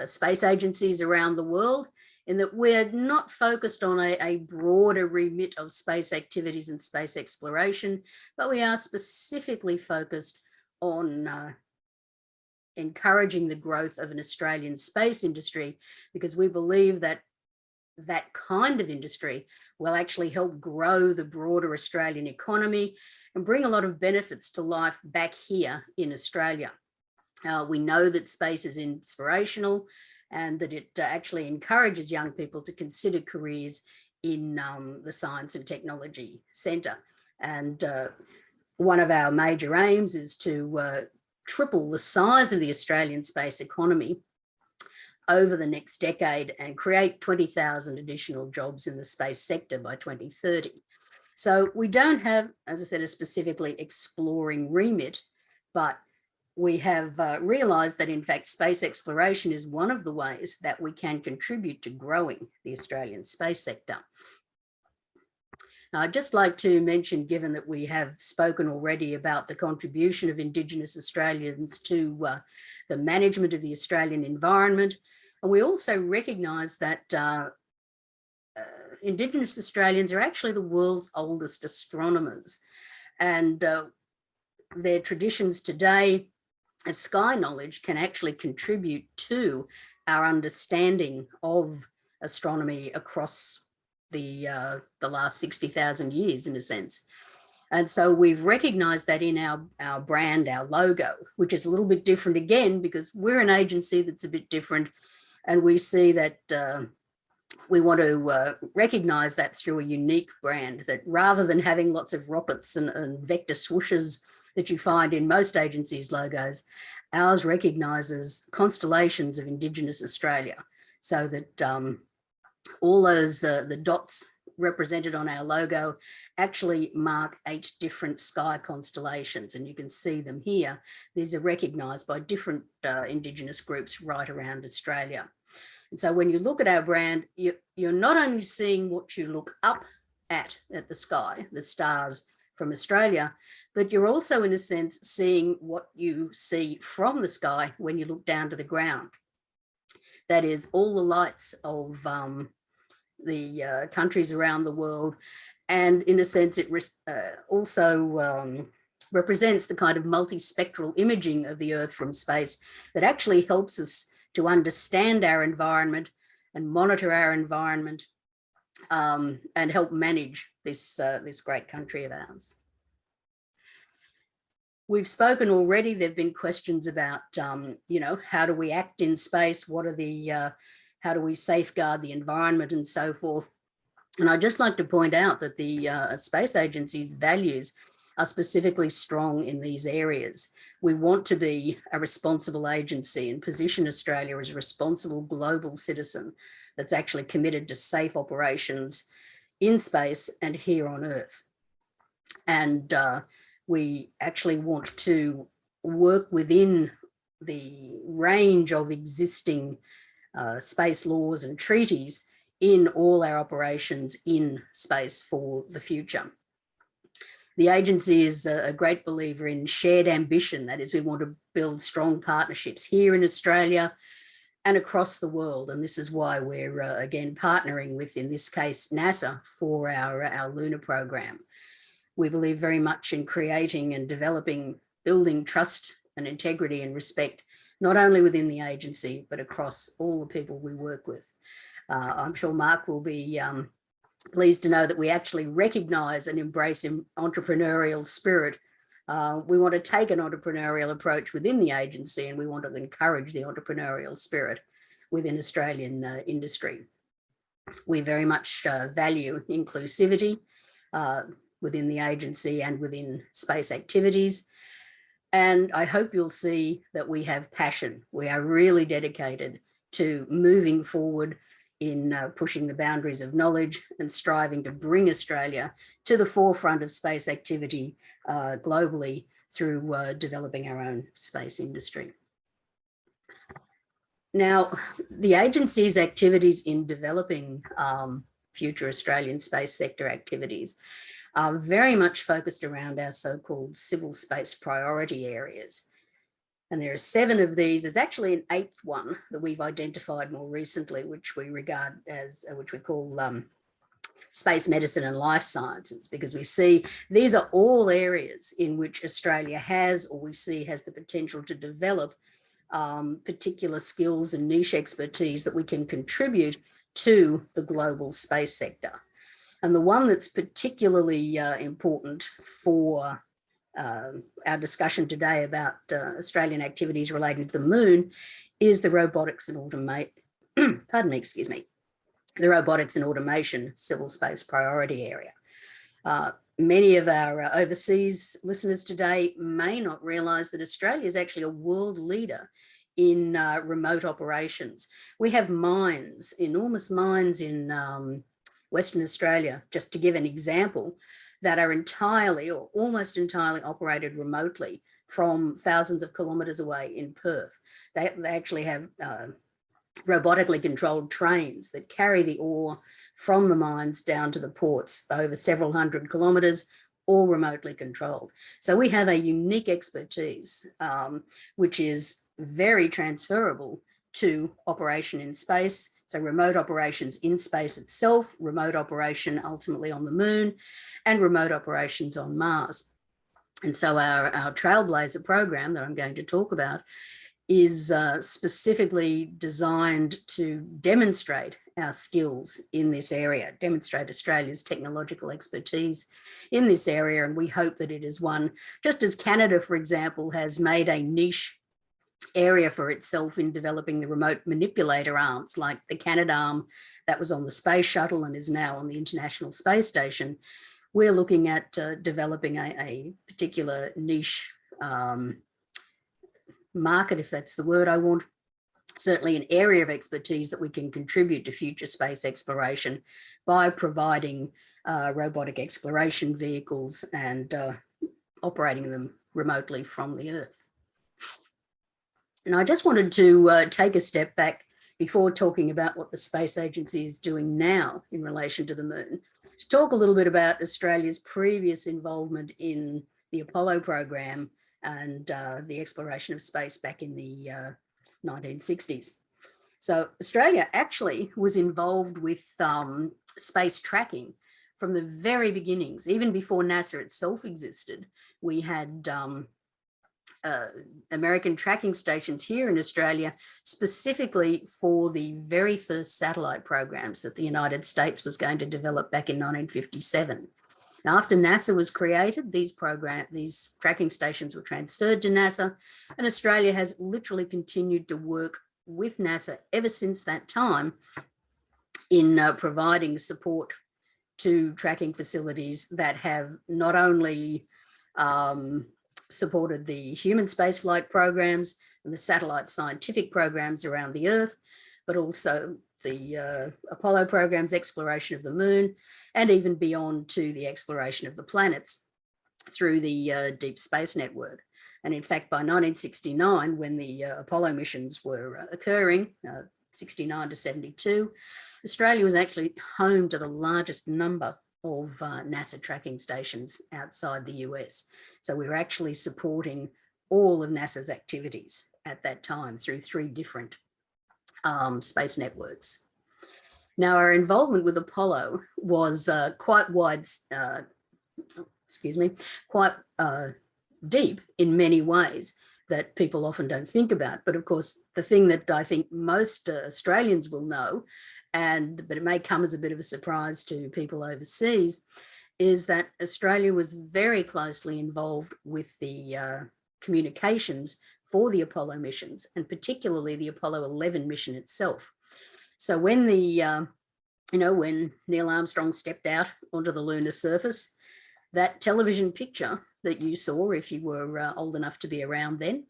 S3: space agencies around the world, in that we're not focused on a broader remit of space activities and space exploration, but we are specifically focused on encouraging the growth of an Australian space industry, because we believe that that kind of industry will actually help grow the broader Australian economy and bring a lot of benefits to life back here in Australia. We know that space is inspirational and that it actually encourages young people to consider careers in the Science and Technology Centre. And one of our major aims is to triple the size of the Australian space economy over the next decade and create 20,000 additional jobs in the space sector by 2030. So we don't have, as I said, a specifically exploring remit, but we have realised that in fact space exploration is one of the ways that we can contribute to growing the Australian space sector. Now, I'd just like to mention, given that we have spoken already about the contribution of Indigenous Australians to the management of the Australian environment, and we also recognise that Indigenous Australians are actually the world's oldest astronomers, and their traditions today of sky knowledge can actually contribute to our understanding of astronomy across the last 60,000 years, in a sense. And so we've recognised that in our brand, our logo, which is a little bit different again, because we're an agency that's a bit different, and we see that we want to recognise that through a unique brand, that rather than having lots of rockets and vector swooshes that you find in most agencies' logos, ours recognises constellations of Indigenous Australia, so that all those, the dots represented on our logo actually mark 8 different sky constellations, and you can see them here. These are recognised by different Indigenous groups right around Australia. And so when you look at our brand, you're not only seeing what you look up at the sky, the stars from Australia, but you're also, in a sense, seeing what you see from the sky when you look down to the ground. That is all the lights of the countries around the world. And in a sense, it also represents the kind of multispectral imaging of the Earth from space that actually helps us to understand our environment and monitor our environment and help manage this great country of ours. We've spoken already, there've been questions about, you know, how do we act in space? What are the, how do we safeguard the environment and so forth? And I'd just like to point out that the Space Agency's values are specifically strong in these areas. We want to be a responsible agency and position Australia as a responsible global citizen that's actually committed to safe operations in space and here on Earth. And we actually want to work within the range of existing space laws and treaties in all our operations in space for the future. The agency is a great believer in shared ambition. That is, we want to build strong partnerships here in Australia and across the world. And this is why we're, again, partnering with, in this case, NASA for our lunar program. We believe very much in creating and developing, building trust and integrity and respect, not only within the agency, but across all the people we work with. I'm sure Mark will be pleased to know that we actually recognise and embrace entrepreneurial spirit. We want to take an entrepreneurial approach within the agency, and we want to encourage the entrepreneurial spirit within Australian industry. We very much value inclusivity within the agency and within space activities. And I hope you'll see that we have passion. We are really dedicated to moving forward in pushing the boundaries of knowledge and striving to bring Australia to the forefront of space activity globally through developing our own space industry. Now, the agency's activities in developing future Australian space sector activities are very much focused around our so-called civil space priority areas. And there are 7 of these. There's actually an 8th one that we've identified more recently, which we regard as, which we call space medicine and life sciences, because we see these are all areas in which Australia has, or we see has the potential to develop particular skills and niche expertise that we can contribute to the global space sector. And the one that's particularly important for our discussion today about Australian activities relating to the moon is the robotics and the robotics and automation civil space priority area. Many of our overseas listeners today may not realise that Australia is actually a world leader in remote operations. We have mines, enormous mines in Western Australia, just to give an example, that are entirely or almost entirely operated remotely from thousands of kilometres away in Perth. They actually have robotically controlled trains that carry the ore from the mines down to the ports over several hundred kilometres, all remotely controlled. So we have a unique expertise, which is very transferable to operation in space. So remote operations in space itself, remote operation ultimately on the moon, and remote operations on Mars. And so our Trailblazer program that I'm going to talk about is specifically designed to demonstrate our skills in this area, demonstrate Australia's technological expertise in this area. And we hope that it is one, just as Canada, for example, has made a niche area for itself in developing the remote manipulator arms, like the Canadarm that was on the space shuttle and is now on the International Space Station. We're looking at developing a particular niche market, if that's the word I want, certainly an area of expertise that we can contribute to future space exploration by providing robotic exploration vehicles and operating them remotely from the Earth. And I just wanted to take a step back before talking about what the Space Agency is doing now in relation to the moon, to talk a little bit about Australia's previous involvement in the Apollo program and the exploration of space back in the 1960s. So Australia actually was involved with space tracking from the very beginnings, even before NASA itself existed. We had American tracking stations here in Australia, specifically for the very first satellite programs that the United States was going to develop back in 1957. Now, after NASA was created, these tracking stations were transferred to NASA, and Australia has literally continued to work with NASA ever since that time in providing support to tracking facilities that have not only supported the human spaceflight programs and the satellite scientific programs around the Earth, but also the Apollo program's exploration of the moon, and even beyond to the exploration of the planets through the Deep Space Network. And in fact, by 1969, when the Apollo missions were occurring, 69 to 72, Australia was actually home to the largest number of NASA tracking stations outside the US. So we were actually supporting all of NASA's activities at that time through 3 different space networks. Now, our involvement with Apollo was quite deep in many ways that people often don't think about. But of course, the thing that I think most Australians will know, but it may come as a bit of a surprise to people overseas, is that Australia was very closely involved with the communications for the Apollo missions, and particularly the Apollo 11 mission itself. So when when Neil Armstrong stepped out onto the lunar surface, that television picture that you saw, if you were old enough to be around then,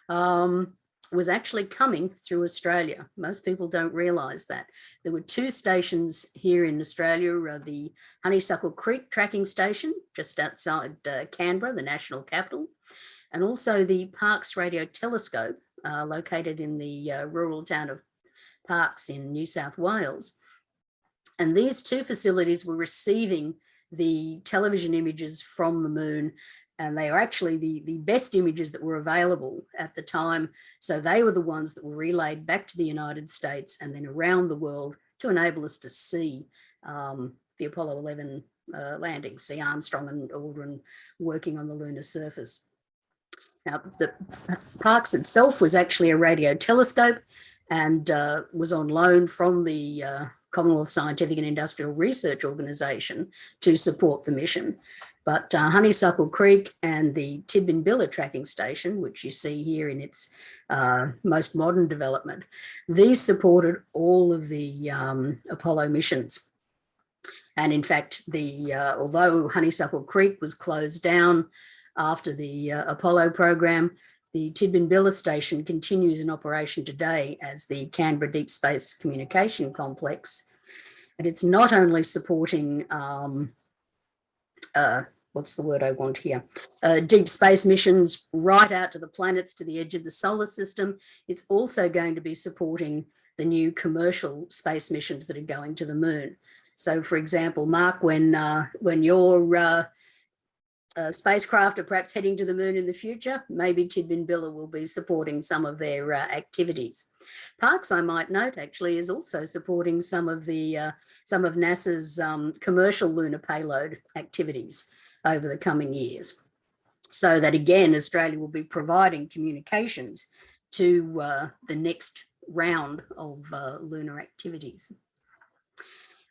S3: was actually coming through Australia. Most people don't realise that. There were 2 stations here in Australia, the Honeysuckle Creek tracking station, just outside Canberra, the national capital, and also the Parkes Radio Telescope located in the rural town of Parkes in New South Wales. And these two facilities were receiving the television images from the moon, and they are actually the best images that were available at the time. So they were the ones that were relayed back to the United States and then around the world to enable us to see the Apollo 11 landings, see Armstrong and Aldrin working on the lunar surface. Now, the Parkes itself was actually a radio telescope and was on loan from the Commonwealth Scientific and Industrial Research Organisation to support the mission. But Honeysuckle Creek and the Tidbinbilla tracking station, which you see here in its most modern development, these supported all of the Apollo missions. And in fact, although Honeysuckle Creek was closed down after the Apollo program, the Tidbinbilla station continues in operation today as the Canberra Deep Space Communication Complex. And it's not only supporting, what's the word I want here? Deep space missions right out to the planets, to the edge of the solar system. It's also going to be supporting the new commercial space missions that are going to the moon. So, for example, Mark, when your spacecraft are perhaps heading to the moon in the future, maybe Tidbinbilla will be supporting some of their activities. Parkes, I might note, actually is also supporting some of NASA's commercial lunar payload activities over the coming years. So that again, Australia will be providing communications to the next round of lunar activities.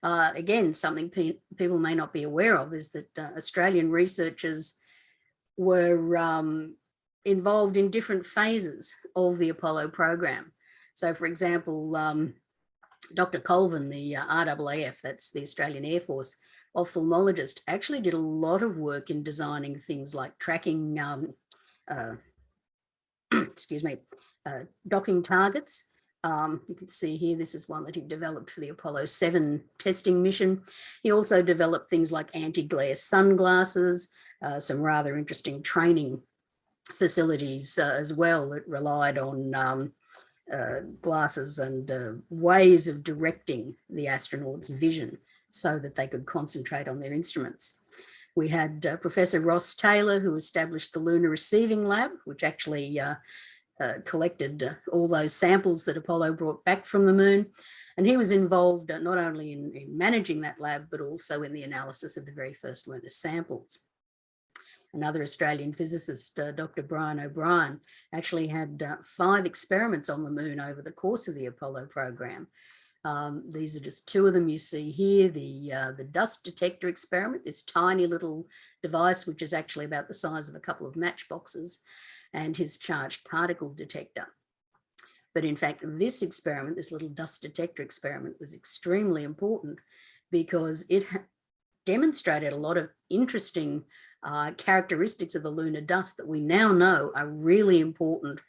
S3: Again, something people may not be aware of is that Australian researchers were involved in different phases of the Apollo program. So, for example, Dr. Colvin, the RAAF, that's the Australian Air Force ophthalmologist, actually did a lot of work in designing things like tracking, docking targets. You can see here, this is one that he developed for the Apollo 7 testing mission. He also developed things like anti-glare sunglasses, some rather interesting training facilities as well that relied on glasses and ways of directing the astronauts' vision so that they could concentrate on their instruments. We had Professor Ross Taylor, who established the Lunar Receiving Lab, which actually collected all those samples that Apollo brought back from the moon. And he was involved not only in managing that lab, but also in the analysis of the very first lunar samples. Another Australian physicist, Dr. Brian O'Brien, actually had 5 experiments on the moon over the course of the Apollo program. These are just 2 of them you see here. The dust detector experiment, this tiny little device, which is actually about the size of a couple of matchboxes, and his charged particle detector. But in fact, this experiment, this little dust detector experiment, was extremely important because it demonstrated a lot of interesting characteristics of the lunar dust that we now know are really important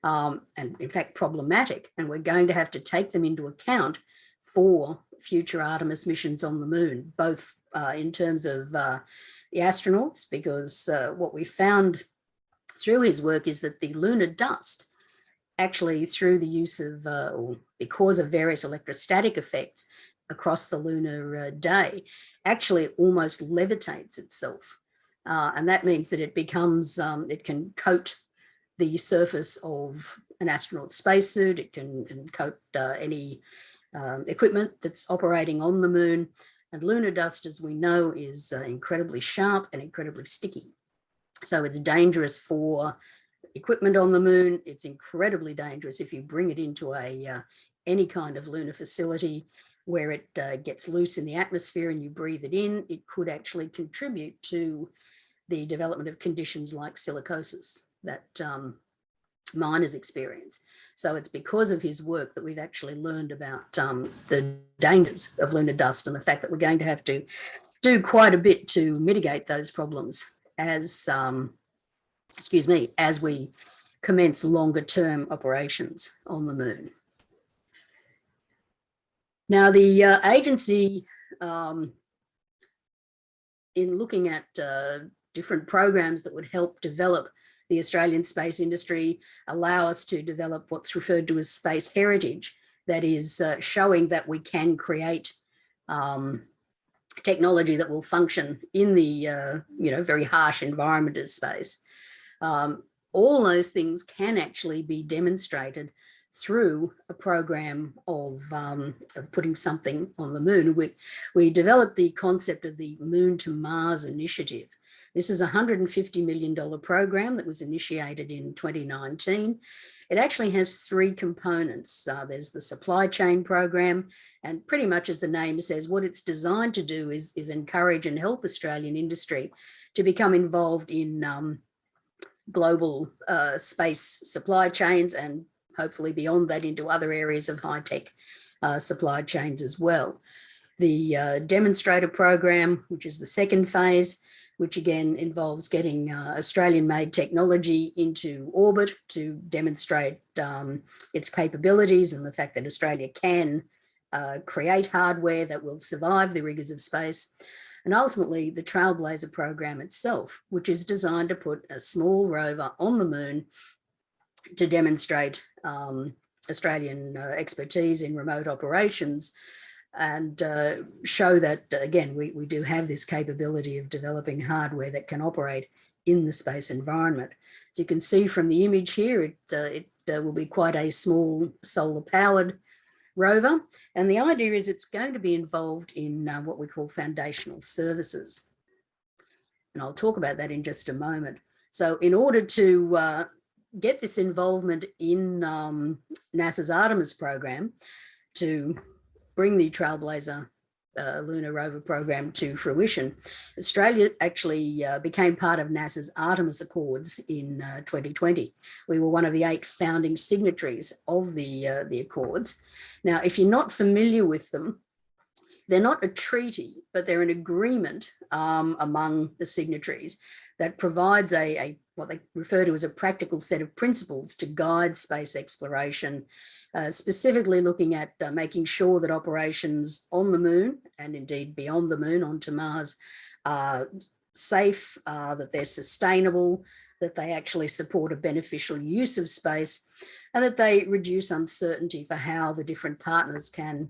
S3: and in fact problematic, and we're going to have to take them into account for future Artemis missions on the moon, both in terms of the astronauts, because what we found through his work is that the lunar dust actually, through the use of or because of various electrostatic effects across the lunar day, actually almost levitates itself. And that means that it becomes, it can coat the surface of an astronaut spacesuit, it can coat any equipment that's operating on the moon. And lunar dust, as we know, is incredibly sharp and incredibly sticky. So it's dangerous for equipment on the moon. It's incredibly dangerous if you bring it into any kind of lunar facility where it gets loose in the atmosphere and you breathe it in. It could actually contribute to the development of conditions like silicosis that miners experience. So it's because of his work that we've actually learned about the dangers of lunar dust and the fact that we're going to have to do quite a bit to mitigate those problems as we commence longer term operations on the moon. Now, the agency, in looking at different programs that would help develop the Australian space industry allow us to develop what's referred to as space heritage, that is showing that we can create technology that will function in the very harsh environment of space. All those things can actually be demonstrated through a program of putting something on the moon. We developed the concept of the Moon to Mars initiative. This is a $150 million program that was initiated in 2019. It actually has three components. There's the supply chain program, and pretty much as the name says, what it's designed to do is encourage and help Australian industry to become involved in global space supply chains, and hopefully beyond that into other areas of high-tech supply chains as well. The demonstrator program, which is the second phase, which again involves getting Australian-made technology into orbit to demonstrate its capabilities and the fact that Australia can create hardware that will survive the rigors of space. And ultimately, the Trailblazer program itself, which is designed to put a small rover on the moon to demonstrate Australian expertise in remote operations and show that, again, we do have this capability of developing hardware that can operate in the space environment. As you can see from the image here, it will be quite a small solar-powered rover. And the idea is it's going to be involved in what we call foundational services. And I'll talk about that in just a moment. So in order to get this involvement in NASA's Artemis program to bring the Trailblazer lunar rover program to fruition, Australia actually became part of NASA's Artemis Accords in 2020. We were one of the 8 founding signatories of the Accords. Now, if you're not familiar with them, they're not a treaty, but they're an agreement among the signatories that provides what they refer to as a practical set of principles to guide space exploration, specifically looking at making sure that operations on the moon and indeed beyond the moon onto Mars are safe, that they're sustainable, that they actually support a beneficial use of space, and that they reduce uncertainty for how the different partners can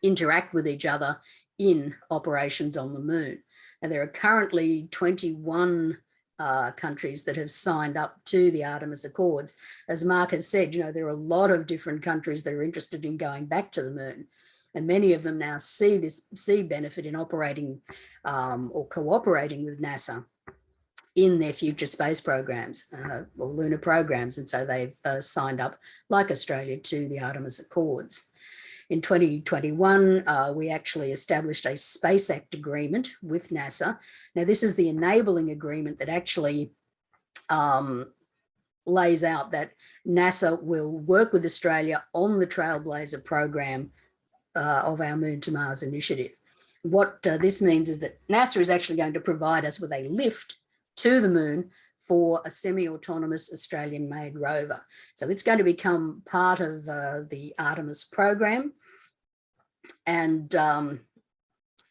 S3: interact with each other in operations on the moon. And there are currently 21 countries that have signed up to the Artemis Accords. As Mark has said, there are a lot of different countries that are interested in going back to the moon. And many of them now see benefit in operating or cooperating with NASA in their future space programs or lunar programs. And so they've signed up, like Australia, to the Artemis Accords. In 2021, we actually established a Space Act agreement with NASA. Now, this is the enabling agreement that actually lays out that NASA will work with Australia on the Trailblazer program of our Moon to Mars initiative. What this means is that NASA is actually going to provide us with a lift to the moon for a semi-autonomous Australian-made rover. So it's going to become part of the Artemis program, and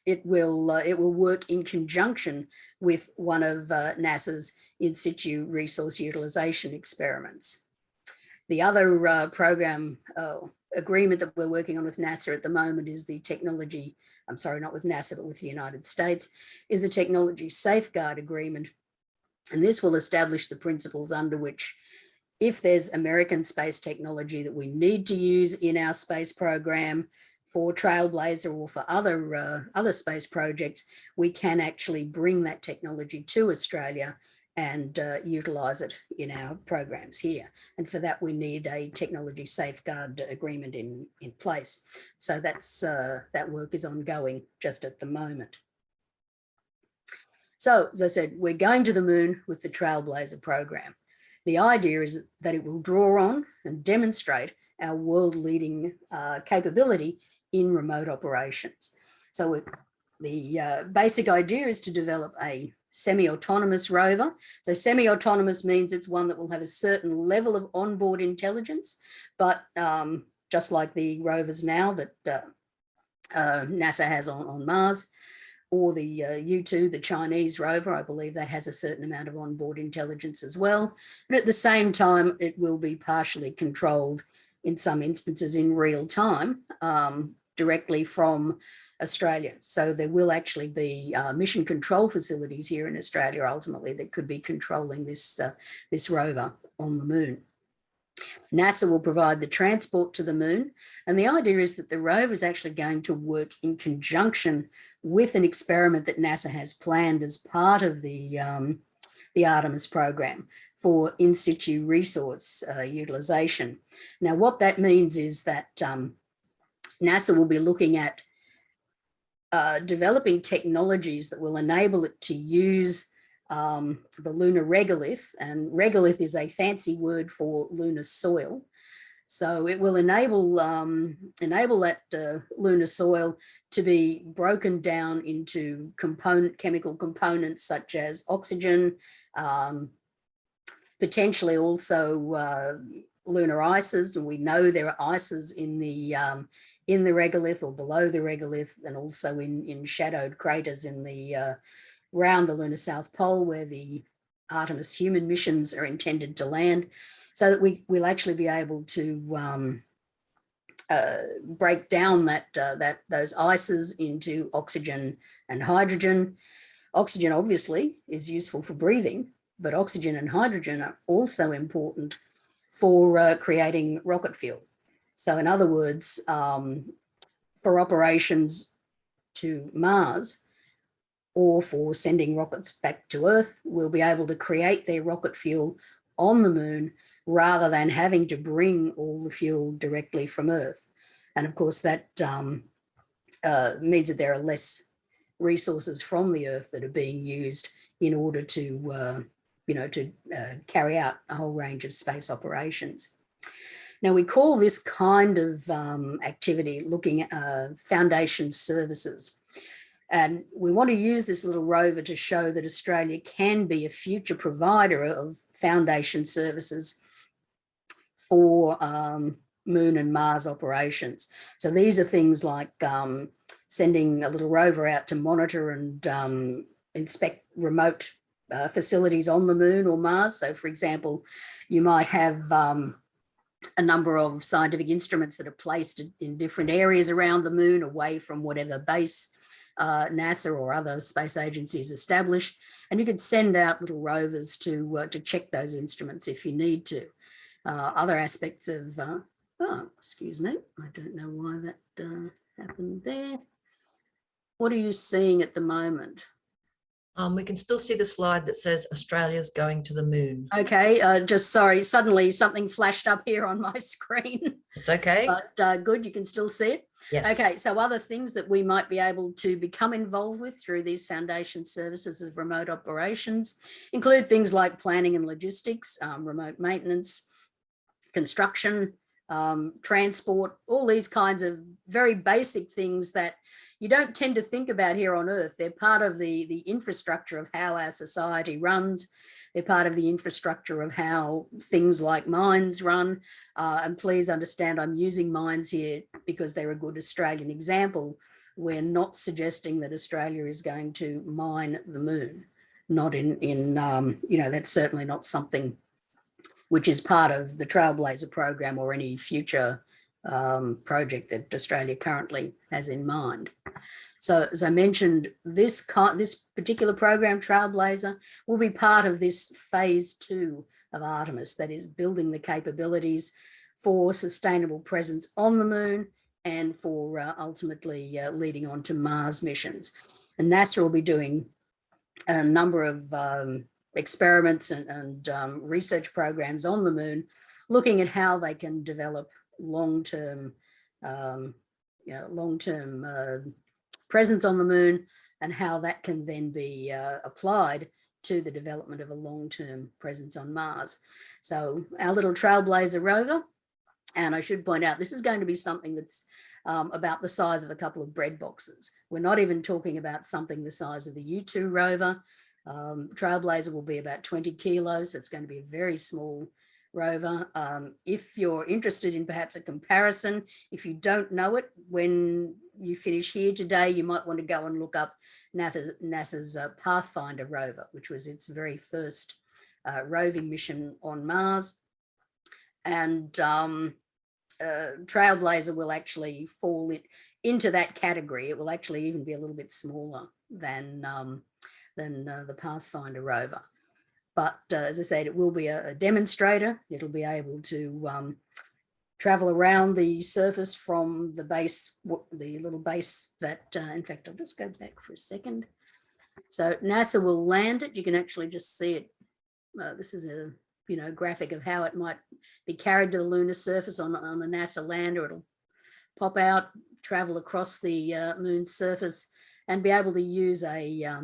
S3: it will work in conjunction with one of NASA's in situ resource utilization experiments. The other program agreement that we're working on with NASA at the moment is the technology, I'm sorry, not with NASA, but with the United States, is a technology safeguard agreement. And this will establish the principles under which, if there's American space technology that we need to use in our space program for Trailblazer or for other space projects, we can actually bring that technology to Australia and utilise it in our programs here. And for that, we need a technology safeguard agreement in place. So that work is ongoing just at the moment. So, as I said, we're going to the moon with the Trailblazer program. The idea is that it will draw on and demonstrate our world-leading capability in remote operations. So the basic idea is to develop a semi-autonomous rover. So semi-autonomous means it's one that will have a certain level of onboard intelligence, but just like the rovers now that NASA has on Mars, or the U2, the Chinese rover. I believe that has a certain amount of onboard intelligence as well. But at the same time, it will be partially controlled in some instances in real time, directly from Australia. So there will actually be mission control facilities here in Australia ultimately that could be controlling this, this rover on the moon. NASA will provide the transport to the moon, and the idea is that the rover is actually going to work in conjunction with an experiment that NASA has planned as part of the Artemis program for in situ resource utilisation. Now, what that means is that NASA will be looking at developing technologies that will enable it to use the lunar regolith, and regolith is a fancy word for lunar soil. So it will enable that lunar soil to be broken down into chemical components such as oxygen, potentially also lunar ices, and we know there are ices in the regolith or below the regolith, and also in shadowed craters in the around the lunar South Pole where the Artemis human missions are intended to land, so that we'll actually be able to break down those ices into oxygen and hydrogen. Oxygen obviously is useful for breathing, but oxygen and hydrogen are also important for creating rocket fuel. So in other words, for operations to Mars or for sending rockets back to Earth, we'll be able to create their rocket fuel on the moon rather than having to bring all the fuel directly from Earth. And of course that means that there are less resources from the Earth that are being used in order to carry out a whole range of space operations. Now, we call this kind of activity looking at foundation services. And we want to use this little rover to show that Australia can be a future provider of foundation services for Moon and Mars operations. So these are things like sending a little rover out to monitor and inspect remote facilities on the Moon or Mars. So, for example, you might have a number of scientific instruments that are placed in different areas around the Moon, away from whatever base NASA or other space agencies establish, and you could send out little rovers to check those instruments if you need to. Other aspects of excuse me, I don't know why that happened there. What are you seeing at the moment?
S1: We can still see the slide that says Australia's going to the moon.
S3: Okay, just sorry, suddenly something flashed up here on my screen.
S1: It's okay.
S3: But good, you can still see it.
S1: Yes.
S3: Okay, so other things that we might be able to become involved with through these foundation services of remote operations include things like planning and logistics, remote maintenance, construction, transport, all these kinds of very basic things that you don't tend to think about here on Earth. They're part of the infrastructure of how our society runs. They're part of the infrastructure of how things like mines run. And please understand, I'm using mines here because they're a good Australian example. We're not suggesting that Australia is going to mine the moon. Not that's certainly not something which is part of the Trailblazer program or any future project that Australia currently has in mind. So as I mentioned, this particular program, Trailblazer, will be part of this phase 2 of Artemis, that is building the capabilities for sustainable presence on the moon and for ultimately leading on to Mars missions. And NASA will be doing a number of experiments and research programs on the moon, looking at how they can develop long-term presence on the moon, and how that can then be applied to the development of a long-term presence on Mars. So our little Trailblazer rover, and I should point out, this is going to be something that's about the size of a couple of bread boxes. We're not even talking about something the size of the U2 rover. Trailblazer will be about 20 kilos. So it's going to be a very small rover. If you're interested in perhaps a comparison, if you don't know it, when you finish here today, you might want to go and look up NASA's Pathfinder rover, which was its very first roving mission on Mars. And Trailblazer will actually fall into that category. It will actually even be a little bit smaller than the Pathfinder rover. But as I said, it will be a demonstrator. It'll be able to travel around the surface from the base, the little base that, in fact, I'll just go back for a second. So NASA will land it. You can actually just see it. This is a graphic of how it might be carried to the lunar surface on a NASA lander. It'll pop out, travel across the moon's surface, and be able to use a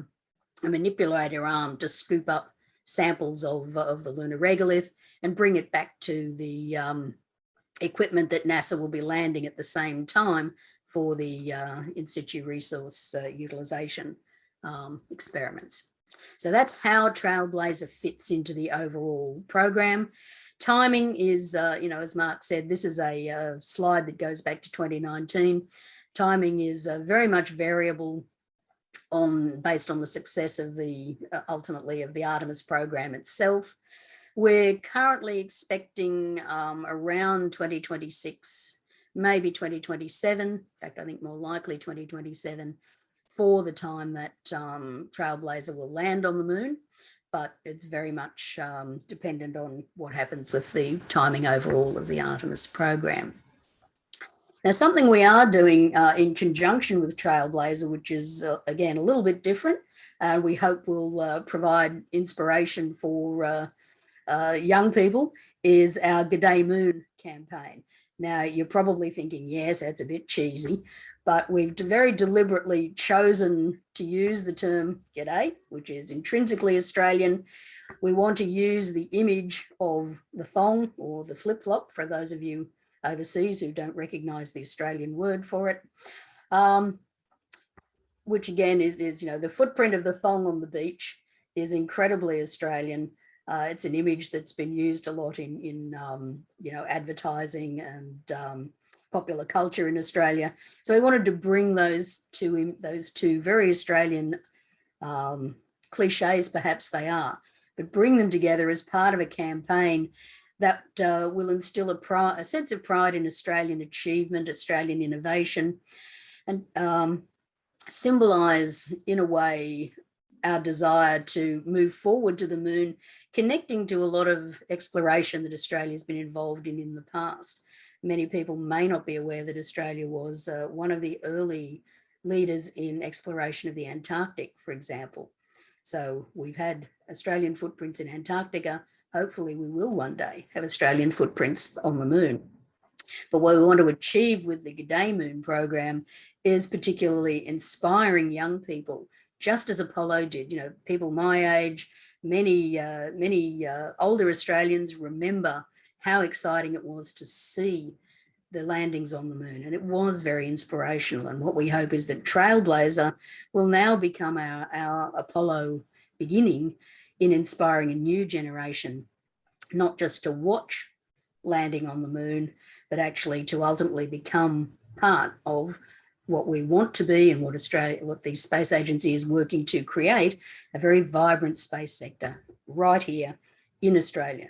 S3: manipulator arm to scoop up samples of the lunar regolith and bring it back to the equipment that NASA will be landing at the same time for the in situ resource utilization experiments. So that's how Trailblazer fits into the overall program. Timing is, as Mark said, this is a slide that goes back to 2019. Timing is very much variable based on the success of ultimately of the Artemis program itself. We're currently expecting around 2026, maybe 2027. In fact, I think more likely 2027 for the time that Trailblazer will land on the moon, but it's very much dependent on what happens with the timing overall of the Artemis program. Now, something we are doing in conjunction with Trailblazer, which is, again, a little bit different, we hope will provide inspiration for young people, is our G'day Moon campaign. Now, you're probably thinking, yes, that's a bit cheesy, but we've very deliberately chosen to use the term G'day, which is intrinsically Australian. We want to use the image of the thong or the flip-flop for those of you overseas who don't recognise the Australian word for it, which again is the footprint of the thong on the beach is incredibly Australian. It's an image that's been used a lot in advertising and popular culture in Australia. So we wanted to bring those two very Australian cliches, perhaps they are, but bring them together as part of a campaign that will instill a sense of pride in Australian achievement, Australian innovation, and symbolise, in a way, our desire to move forward to the moon, connecting to a lot of exploration that Australia has been involved in the past. Many people may not be aware that Australia was one of the early leaders in exploration of the Antarctic, for example. So we've had Australian footprints in Antarctica. Hopefully we will one day have Australian footprints on the moon. But what we want to achieve with the G'day Moon program is particularly inspiring young people, just as Apollo did. People my age, many older Australians remember how exciting it was to see the landings on the moon, and it was very inspirational. And what we hope is that Trailblazer will now become our Apollo beginning in inspiring a new generation, not just to watch landing on the moon, but actually to ultimately become part of what we want to be and what the Space Agency is working to create, a very vibrant space sector right here in Australia.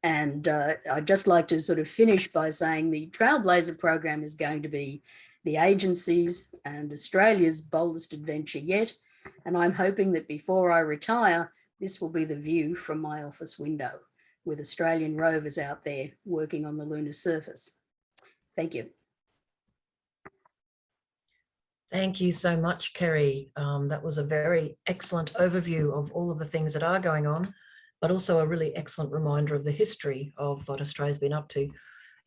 S3: And I'd just like to sort of finish by saying the Trailblazer program is going to be the agency's and Australia's boldest adventure yet. And I'm hoping that before I retire, this will be the view from my office window with Australian rovers out there working on the lunar surface. Thank you.
S1: Thank you so much, Kerry. That was a very excellent overview of all of the things that are going on, but also a really excellent reminder of the history of what Australia's been up to.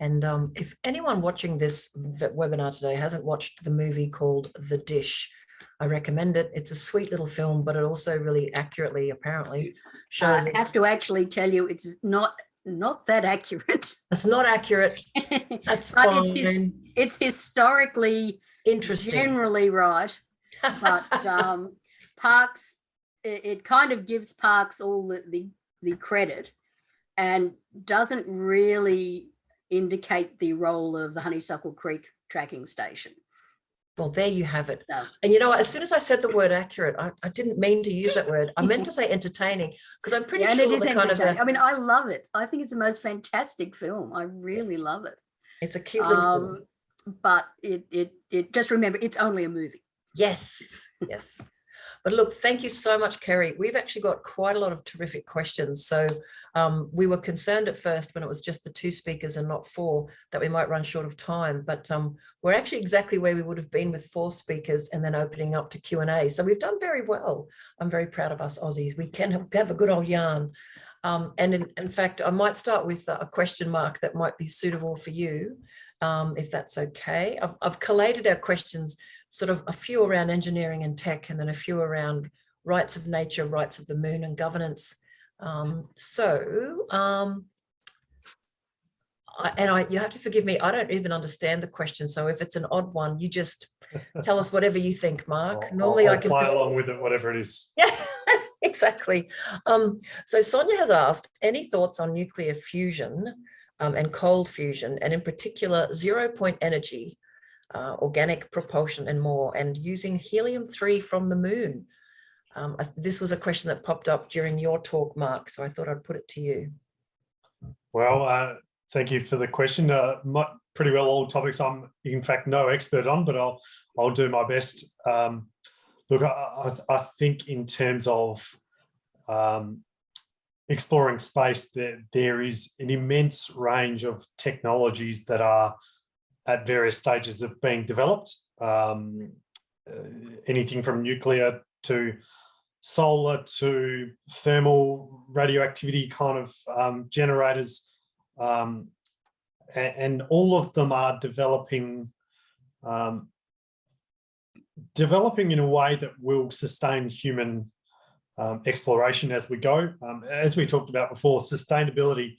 S1: And if anyone watching this webinar today hasn't watched the movie called The Dish, I recommend it. It's a sweet little film, but it also really accurately, apparently, shows.
S3: I have to actually tell you, it's not that accurate.
S1: It's not accurate. That's
S3: but
S1: fine.
S3: it's historically
S1: interesting,
S3: generally right. But Parkes, it kind of gives Parkes all the credit. and doesn't really indicate the role of the Honeysuckle Creek tracking station.
S1: Well, there you have it.
S3: No.
S1: And you know, as soon as I said the word accurate, I didn't mean to use that word. I meant to say entertaining, because I'm pretty
S3: Yeah, and
S1: sure
S3: it is
S1: the kind
S3: entertaining.
S1: of
S3: I mean, I love it. I think it's the most fantastic film. I really love it.
S1: it's a cute little film.
S3: But it just remember, it's only a movie.
S1: Yes, yes. But look, thank you so much, Kerry. We've actually got quite a lot of terrific questions. So we were concerned at first when it was just the 2 speakers and not 4 that we might run short of time. But we're actually exactly where we would have been with 4 speakers and then opening up to Q&A. So we've done very well. I'm very proud of us Aussies. We can have a good old yarn. And in fact, I might start with a question mark that might be suitable for you, if that's okay. I've collated our questions, sort of a few around engineering and tech, and then a few around rights of nature, rights of the moon, and governance. You have to forgive me, I don't even understand the question. So if it's an odd one, you just tell us whatever you think, Mark. Normally
S2: I'll
S1: I can
S2: play along with it, whatever it is.
S1: Yeah, exactly. So Sonia has asked, any thoughts on nuclear fusion and cold fusion, and in particular, 0-point energy, organic propulsion and more, and using helium-3 from the moon? This was a question that popped up during your talk, Mark, so I thought I'd put it to you.
S2: Well, thank you for the question. Pretty well all topics I'm in fact no expert on, but I'll do my best. Look, I think in terms of exploring space, there is an immense range of technologies that are at various stages of being developed. Anything from nuclear to solar to thermal radioactivity kind of generators, and all of them are developing in a way that will sustain human exploration as we go. As we talked about before, sustainability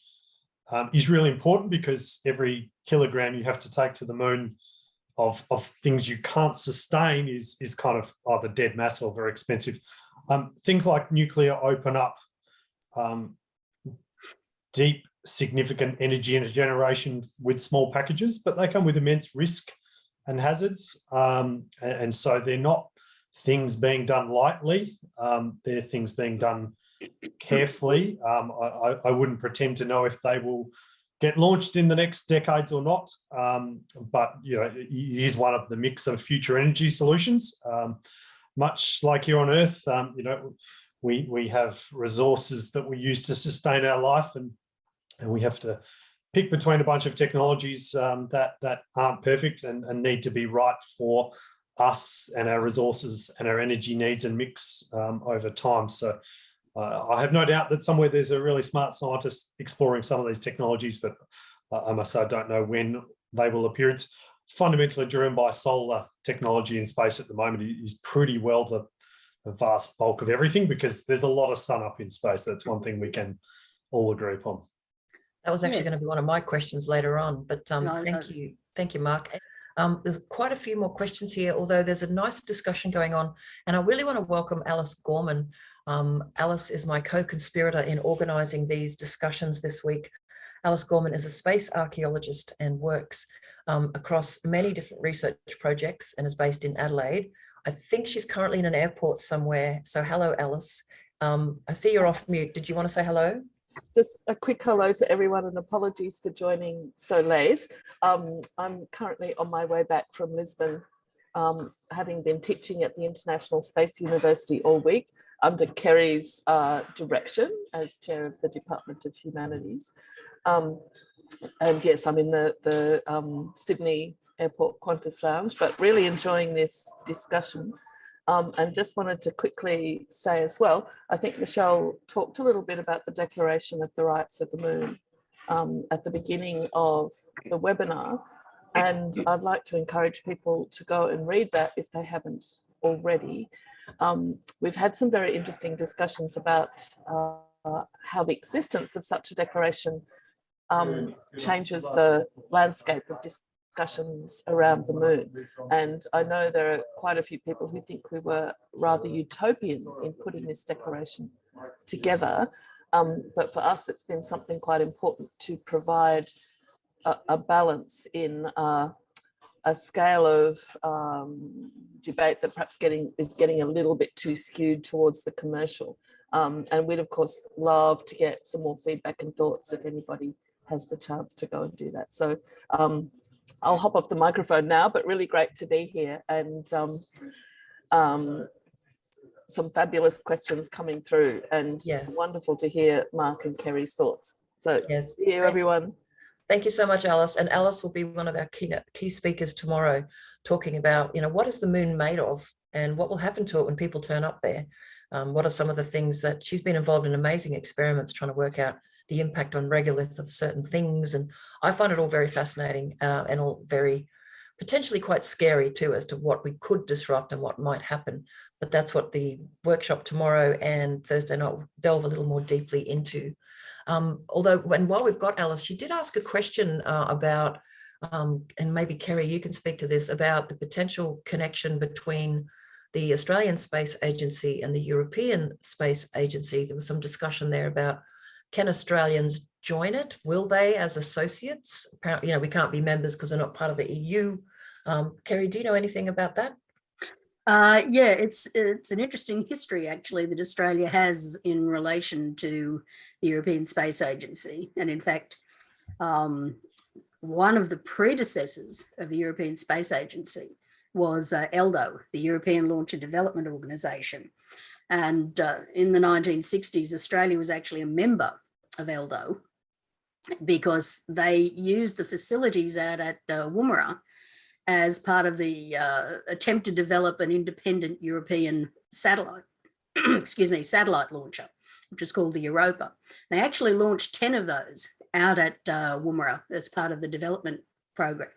S2: is really important, because every kilogram you have to take to the moon of things you can't sustain is kind of either dead mass or very expensive. Things like nuclear open up deep, significant energy generation with small packages, but they come with immense risk and hazards. And so they're not things being done lightly. They're things being done carefully. I wouldn't pretend to know if they will get launched in the next decades or not. But you know, it is one of the mix of future energy solutions. Much like here on Earth, you know, we have resources that we use to sustain our life, and we have to pick between a bunch of technologies that aren't perfect and need to be right for us and our resources and our energy needs and mix over time. So I have no doubt that somewhere there's a really smart scientist exploring some of these technologies, but I must say I don't know when they will appear. It's fundamentally driven by solar technology in space at the moment. It is pretty well the vast bulk of everything, because there's a lot of sun up in space. That's one thing we can all agree upon.
S1: That was actually going to be one of my questions later on, but thank you, Mark. There's quite a few more questions here, although there's a nice discussion going on, and I really want to welcome Alice Gorman. Alice is my co-conspirator in organising these discussions this week. Alice Gorman is a space archaeologist and works across many different research projects and is based in Adelaide. I think she's currently in an airport somewhere. So hello, Alice. I see you're off mute. Did you want to say hello?
S4: Just a quick hello to everyone, and apologies for joining so late. I'm currently on my way back from Lisbon, having been teaching at the International Space University all week under Kerry's direction as chair of the Department of Humanities. And yes, I'm in the Sydney Airport Qantas Lounge, but really enjoying this discussion. And just wanted to quickly say as well, I think Michelle talked a little bit about the Declaration of the Rights of the Moon at the beginning of the webinar. And I'd like to encourage people to go and read that if they haven't already. We've had some very interesting discussions about how the existence of such a declaration changes the landscape of discussions around the moon. And I know there are quite a few people who think we were rather utopian in putting this declaration together. But for us, it's been something quite important to provide a balance in a scale of debate that perhaps is getting a little bit too skewed towards the commercial. And we'd, of course, love to get some more feedback and thoughts if anybody has the chance to go and do that. So I'll hop off the microphone now, but really great to be here, and some fabulous questions coming through, and wonderful to hear Mark and Kerry's thoughts. So
S1: yes,
S4: see you, everyone.
S1: Thank you so much, Alice. And Alice will be one of our key speakers tomorrow, talking about, what is the moon made of and what will happen to it when people turn up there? What are some of the things that she's been involved in? Amazing experiments trying to work out the impact on regolith of certain things. And I find it all very fascinating and all very potentially quite scary too, as to what we could disrupt and what might happen. But that's what the workshop tomorrow and Thursday night will delve a little more deeply into. Although, and while we've got Alice, she did ask a question about, and maybe Kerry, you can speak to this, about the potential connection between the Australian Space Agency and the European Space Agency. There was some discussion there about, can Australians join it? Will they as associates? Apparently, we can't be members because we're not part of the EU. Kerry, do you know anything about that?
S3: Yeah, it's an interesting history, actually, that Australia has in relation to the European Space Agency. And in fact, one of the predecessors of the European Space Agency was ELDO, the European Launch and Development Organization. And in the 1960s, Australia was actually a member of ELDO because they used the facilities out at Woomera as part of the attempt to develop an independent European satellite, satellite launcher, which is called the Europa. They actually launched 10 of those out at Woomera as part of the development program.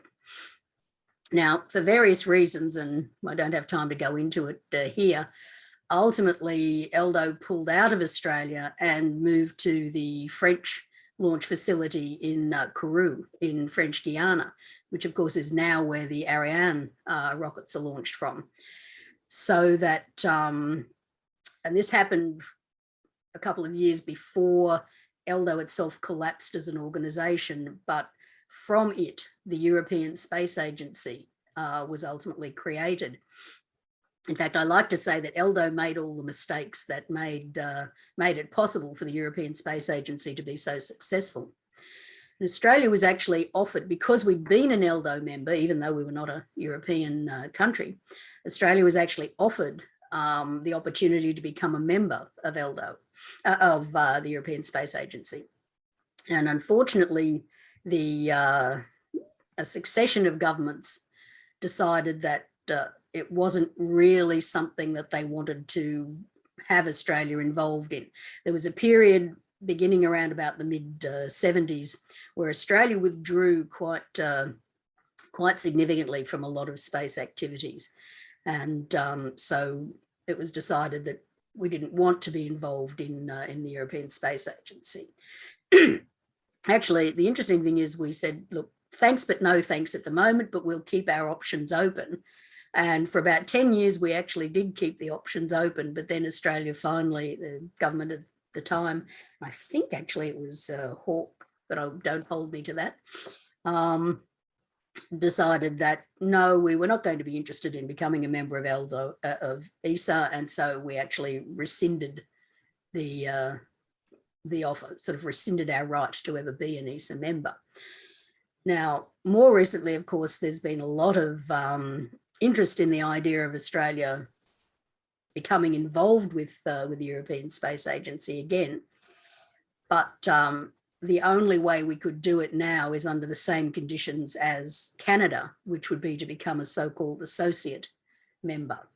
S3: Now, for various reasons, and I don't have time to go into it here, ultimately ELDO pulled out of Australia and moved to the French launch facility in Kourou in French Guiana, which of course is now where the Ariane rockets are launched from. So that, and this happened a couple of years before ELDO itself collapsed as an organization, but from it, the European Space Agency was ultimately created. In fact, I like to say that ELDO made all the mistakes that made it possible for the European Space Agency to be so successful. And Australia was actually offered, because we'd been an ELDO member, even though we were not a European country, Australia was actually offered the opportunity to become a member of ELDO, of the European Space Agency. And unfortunately, a succession of governments decided that it wasn't really something that they wanted to have Australia involved in. There was a period beginning around about the mid-70s where Australia withdrew quite significantly from a lot of space activities. And so it was decided that we didn't want to be involved in the European Space Agency. Actually, the interesting thing is we said, look, thanks, but no thanks at the moment, but we'll keep our options open. And for about 10 years, we actually did keep the options open, but then Australia finally, the government at the time, I think actually it was Hawke, but don't hold me to that, decided that no, we were not going to be interested in becoming a member of ELDO, of ESA, and so we actually rescinded the offer, sort of rescinded our right to ever be an ESA member. Now, more recently, of course, there's been a lot of interest in the idea of Australia becoming involved with the European Space Agency again. But the only way we could do it now is under the same conditions as Canada, which would be to become a so-called associate member,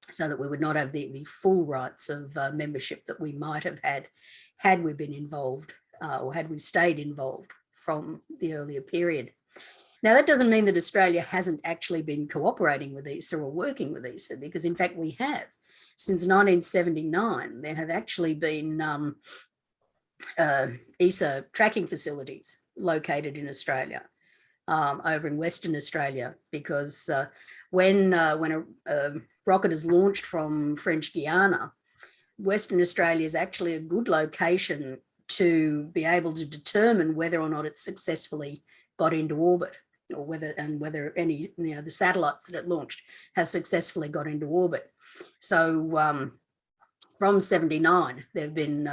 S3: so that we would not have the full rights of membership that we might have had we been involved or had we stayed involved from the earlier period. Now, that doesn't mean that Australia hasn't actually been cooperating with ESA or working with ESA, because in fact we have. Since 1979, there have actually been ESA tracking facilities located in Australia, over in Western Australia, because when a rocket is launched from French Guiana, Western Australia is actually a good location to be able to determine whether or not it successfully got into orbit, or whether any, the satellites that it launched have successfully got into orbit. So from 79, there have been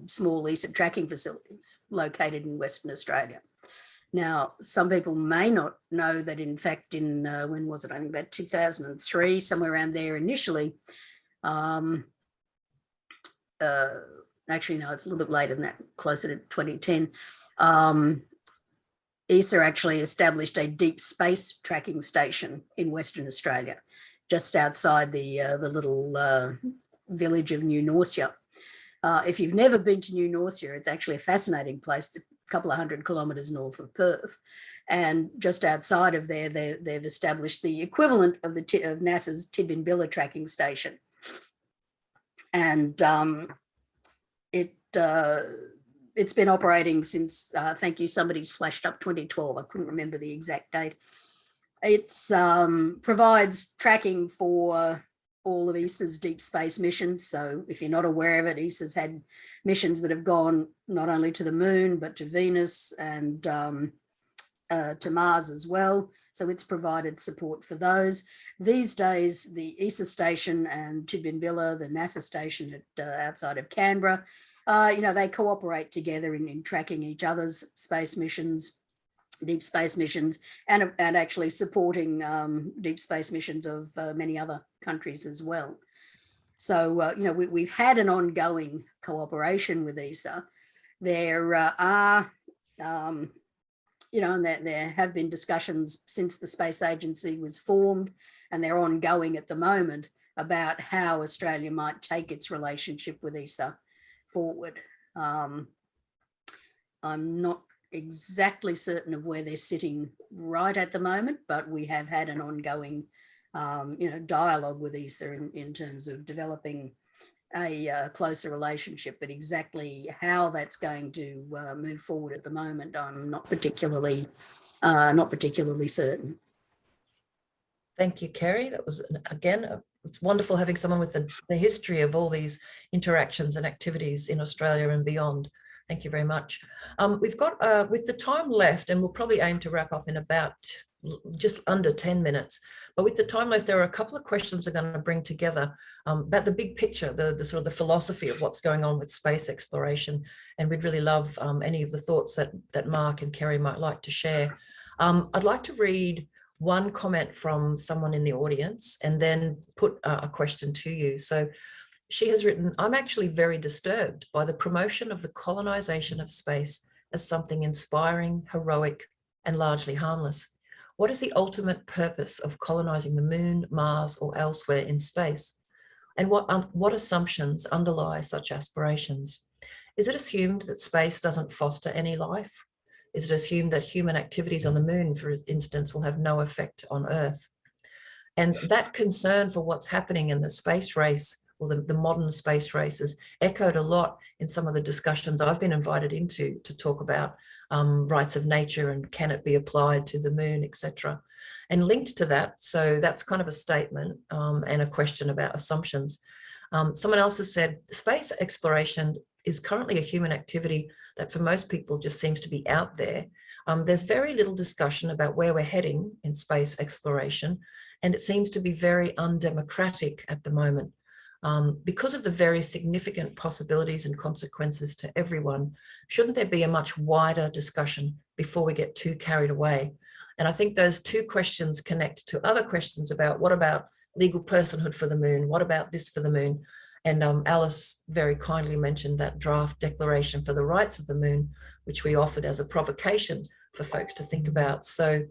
S3: small ESA tracking facilities located in Western Australia. Now, some people may not know that, in fact, in when was it? I think about 2003, somewhere around there initially. Actually, no, it's a little bit later than that, closer to 2010. ESA actually established a deep space tracking station in Western Australia, just outside the little village of New Norcia. If you've never been to New Norcia, it's actually a fascinating place. It's a couple of 100 kilometres north of Perth. And just outside of there, they've established the equivalent of NASA's Tidbinbilla tracking station. And it's been operating since, thank you, somebody's flashed up 2012. I couldn't remember the exact date. It's provides tracking for all of ESA's deep space missions. So if you're not aware of it, ESA's had missions that have gone not only to the moon, but to Venus and to Mars as well. So it's provided support for those. These days, the ESA station and Tidbinbilla, the NASA station outside of Canberra, they cooperate together in tracking each other's space missions, deep space missions, and actually supporting deep space missions of many other countries as well. So, we've had an ongoing cooperation with ESA. There are and there have been discussions since the space agency was formed, and they're ongoing at the moment, about how Australia might take its relationship with ESA forward. I'm not exactly certain of where they're sitting right at the moment, but we have had an ongoing dialogue with ESA in terms of developing a closer relationship, but exactly how that's going to move forward at the moment, I'm not particularly certain.
S1: Thank you, Kerry. That was, again, it's wonderful having someone with the history of all these interactions and activities in Australia and beyond. Thank you very much. We've got, with the time left, and we'll probably aim to wrap up in about just under 10 minutes, but with the time left, there are a couple of questions I'm going to bring together about the big picture, the sort of the philosophy of what's going on with space exploration, and we'd really love any of the thoughts that Mark and Kerry might like to share. I'd like to read one comment from someone in the audience and then put a question to you. So she has written, I'm actually very disturbed by the promotion of the colonization of space as something inspiring, heroic, and largely harmless. What is the ultimate purpose of colonizing the moon, Mars, or elsewhere in space? And what assumptions underlie such aspirations? Is it assumed that space doesn't foster any life? Is it assumed that human activities on the moon, for instance, will have no effect on Earth? And that concern for what's happening in the space race, or the modern space race, is echoed a lot in some of the discussions I've been invited into to talk about rights of nature and can it be applied to the moon, etc. And linked to that, so that's kind of a statement and a question about assumptions. Someone else has said, space exploration is currently a human activity that for most people just seems to be out there. There's very little discussion about where we're heading in space exploration, and it seems to be very undemocratic at the moment. Because of the very significant possibilities and consequences to everyone, shouldn't there be a much wider discussion before we get too carried away? And I think those two questions connect to other questions about what about legal personhood for the moon? What about this for the moon? And Alice very kindly mentioned that draft declaration for the rights of the moon, which we offered as a provocation for folks to think about. So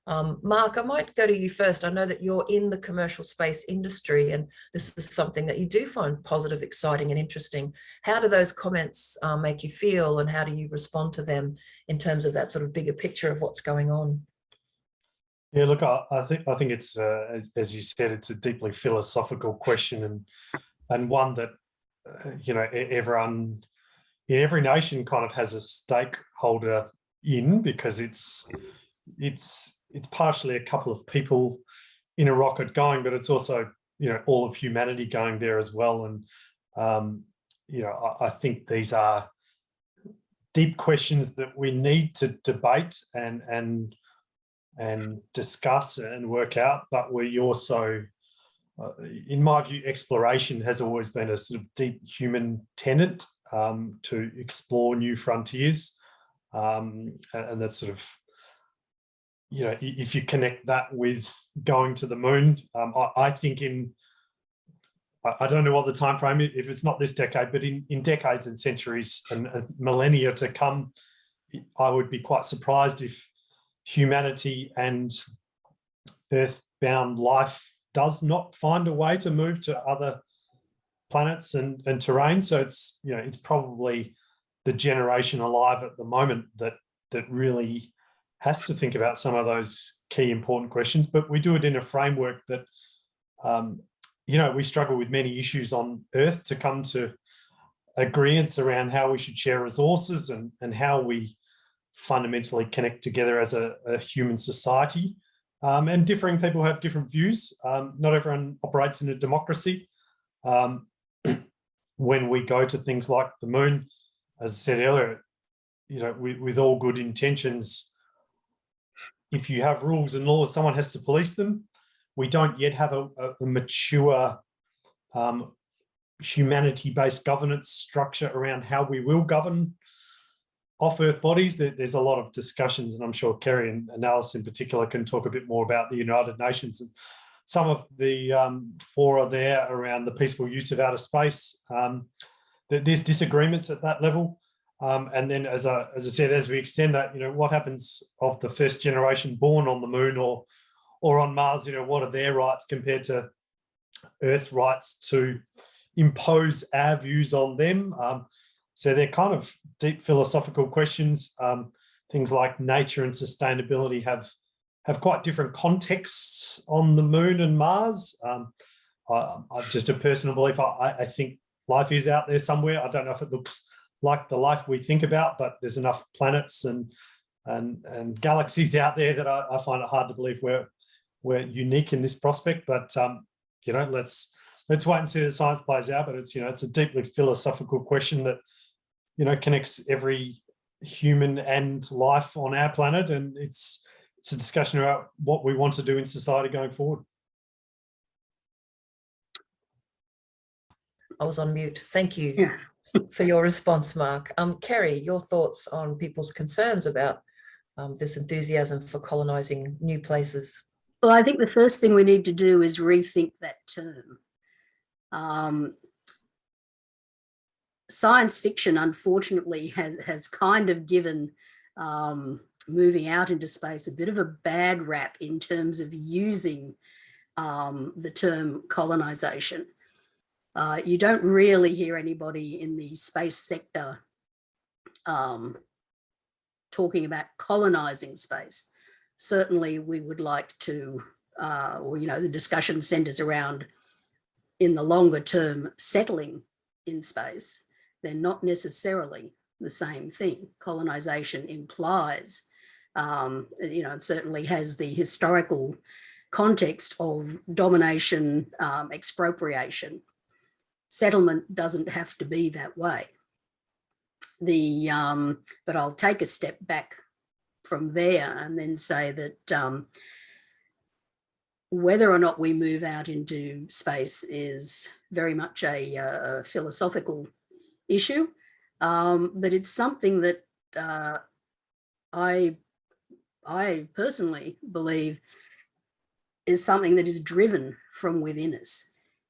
S1: Mark, I might go to you first. I know that you're in the commercial space industry, and this is something that you do find positive, exciting, and interesting. How do those comments make you feel, and how do you respond to them in terms of that sort of bigger picture of what's going on?
S2: Yeah, look, I think it's as you said, it's a deeply philosophical question, and one that everyone in every nation kind of has a stakeholder in, because it's partially a couple of people in a rocket going, but it's also all of humanity going there as well. And You know, I think these are deep questions that we need to debate and discuss and work out, but we also, in my view, exploration has always been a sort of deep human tenet, to explore new frontiers, and that's sort of, you know, if you connect that with going to the moon, I think I don't know what the time frame is, if it's not this decade, but in decades and centuries and millennia to come, I would be quite surprised if humanity and earthbound life does not find a way to move to other planets and terrain. So it's, you know, it's probably the generation alive at the moment that really has to think about some of those key important questions. But we do it in a framework that, you know, we struggle with many issues on Earth to come to agreements around how we should share resources and how we fundamentally connect together as a human society. And differing people have different views. Not everyone operates in a democracy. When we go to things like the moon, as I said earlier, you know, with all good intentions, if you have rules and laws, someone has to police them. We don't yet have a mature humanity-based governance structure around how we will govern off-Earth bodies. There's a lot of discussions, and I'm sure Kerry and Alice in particular can talk a bit more about the United Nations and some of the fora there around the peaceful use of outer space. There's disagreements at that level. And then, as I said, as we extend that, you know, what happens of the first generation born on the moon or on Mars? You know, what are their rights compared to Earth rights to impose our views on them? So they're kind of deep philosophical questions. Things like nature and sustainability have quite different contexts on the moon and Mars. I've just a personal belief. I think life is out there somewhere. I don't know if it looks like the life we think about, but there's enough planets and galaxies out there that I find it hard to believe we're unique in this prospect. But you know, let's wait and see the science plays out. But it's, you know, it's a deeply philosophical question that, you know, connects every human and life on our planet, and it's a discussion about what we want to do in society going forward.
S1: I was on mute. Thank you.
S3: Yeah.
S1: For your response, Mark. Kerry, your thoughts on people's concerns about this enthusiasm for colonising new places?
S3: Well, I think the first thing we need to do is rethink that term. Science fiction, unfortunately, has kind of given moving out into space a bit of a bad rap in terms of using the term colonisation. You don't really hear anybody in the space sector talking about colonising space. Certainly, we would like to, or, you know, the discussion centres around, in the longer term, settling in space. They're not necessarily the same thing. Colonisation implies, you know, it certainly has the historical context of domination, expropriation. Settlement doesn't have to be that way. But I'll take a step back from there and then say that whether or not we move out into space is very much a philosophical issue, but it's something that I personally believe is something that is driven from within us.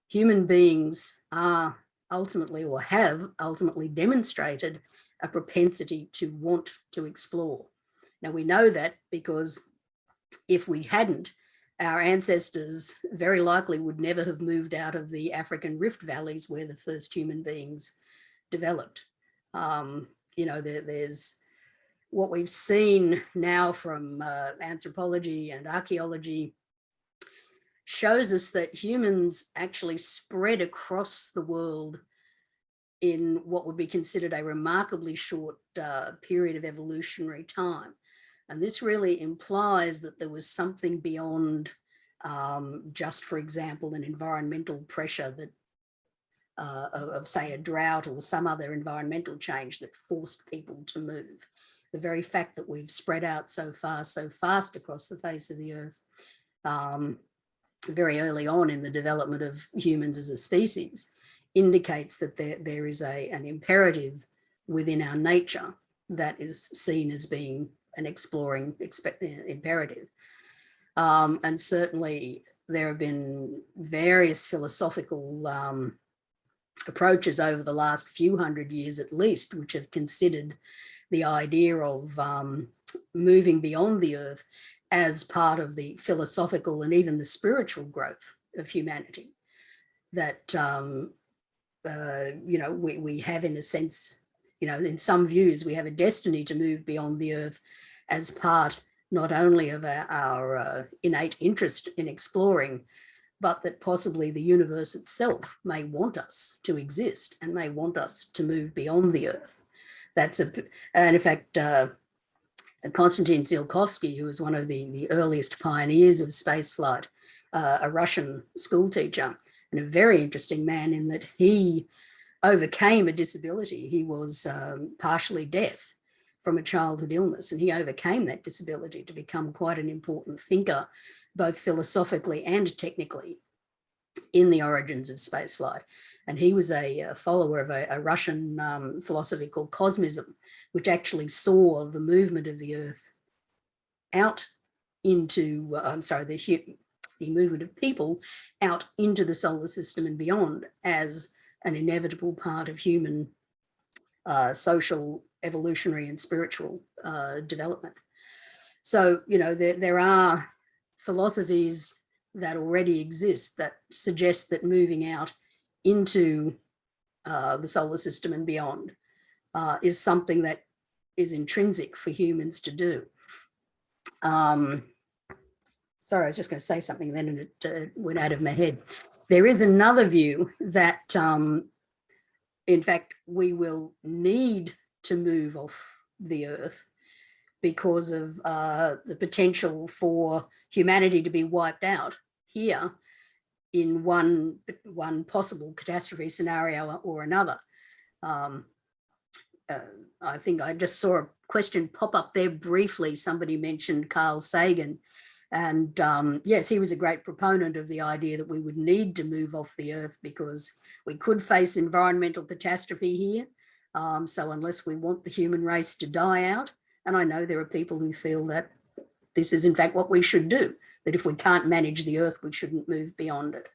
S3: Human beings are ultimately, or have ultimately, demonstrated a propensity to want to explore. Now, we know that because if we hadn't, our ancestors very likely would never have moved out of the African rift valleys where the first human beings developed. You know, there's what we've seen now from anthropology and archaeology shows us that humans actually spread across the world in what would be considered a remarkably short period of evolutionary time. And this really implies that there was something beyond just, for example, an environmental pressure of, say, a drought or some other environmental change that forced people to move. The very fact that we've spread out so far, so fast across the face of the earth, very early on in the development of humans as a species, indicates that there is an imperative within our nature that is seen as being an exploring imperative. And certainly there have been various philosophical approaches over the last few hundred years at least, which have considered the idea of moving beyond the earth as part of the philosophical and even the spiritual growth of humanity. That, we have, in a sense, in some views, we have a destiny to move beyond the earth as part not only of our innate interest in exploring, but that possibly the universe itself may want us to exist and may want us to move beyond the earth. And in fact, Konstantin Tsiolkovsky, who was one of the earliest pioneers of spaceflight, a Russian school teacher, and a very interesting man in that he overcame a disability. He was partially deaf from a childhood illness, and he overcame that disability to become quite an important thinker, both philosophically and technically, in the origins of spaceflight. And he was a follower of a Russian philosophy called cosmism, which actually saw the movement of the Earth out into, the movement of people out into the solar system and beyond as an inevitable part of human social, evolutionary and spiritual development. So, there are philosophies that already exist that suggest that moving out into the solar system and beyond is something that is intrinsic for humans to do. Sorry, I was just going to say something then and it went out of my head. There is another view that, in fact, we will need to move off the earth because of the potential for humanity to be wiped out here in one possible catastrophe scenario or another. I think I just saw a question pop up there briefly. Somebody mentioned Carl Sagan. And yes, he was a great proponent of the idea that we would need to move off the earth because we could face environmental catastrophe here. So unless we want the human race to die out, and I know there are people who feel that this is in fact what we should do, that if we can't manage the earth, we shouldn't move beyond it.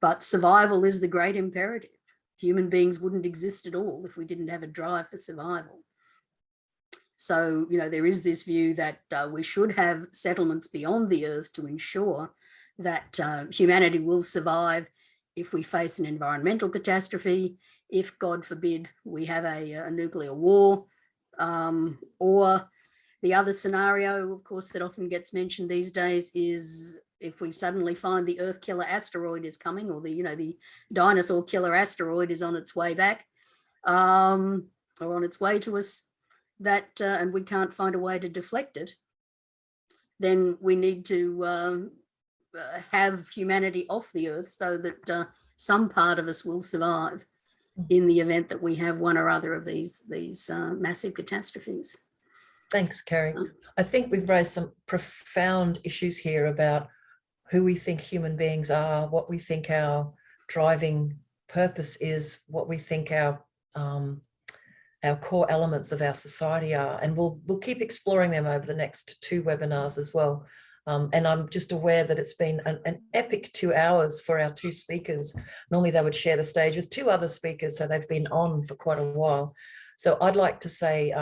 S3: But survival is the great imperative. Human beings wouldn't exist at all if we didn't have a drive for survival. So, there is this view that we should have settlements beyond the earth to ensure that humanity will survive if we face an environmental catastrophe, if, God forbid, we have a nuclear war, or the other scenario, of course, that often gets mentioned these days is if we suddenly find the Earth killer asteroid is coming, or the dinosaur killer asteroid is on its way back, or on its way to us, that and we can't find a way to deflect it, then we need to have humanity off the earth so that some part of us will survive in the event that we have one or other of these massive catastrophes.
S1: Thanks, Kerry. I think we've raised some profound issues here about who we think human beings are, what we think our driving purpose is, what we think our core elements of our society are, and we'll keep exploring them over the next 2 webinars as well. And I'm just aware that it's been an epic 2 hours for our 2 speakers. Normally they would share the stage with 2 other speakers, so they've been on for quite a while. So I'd like to say,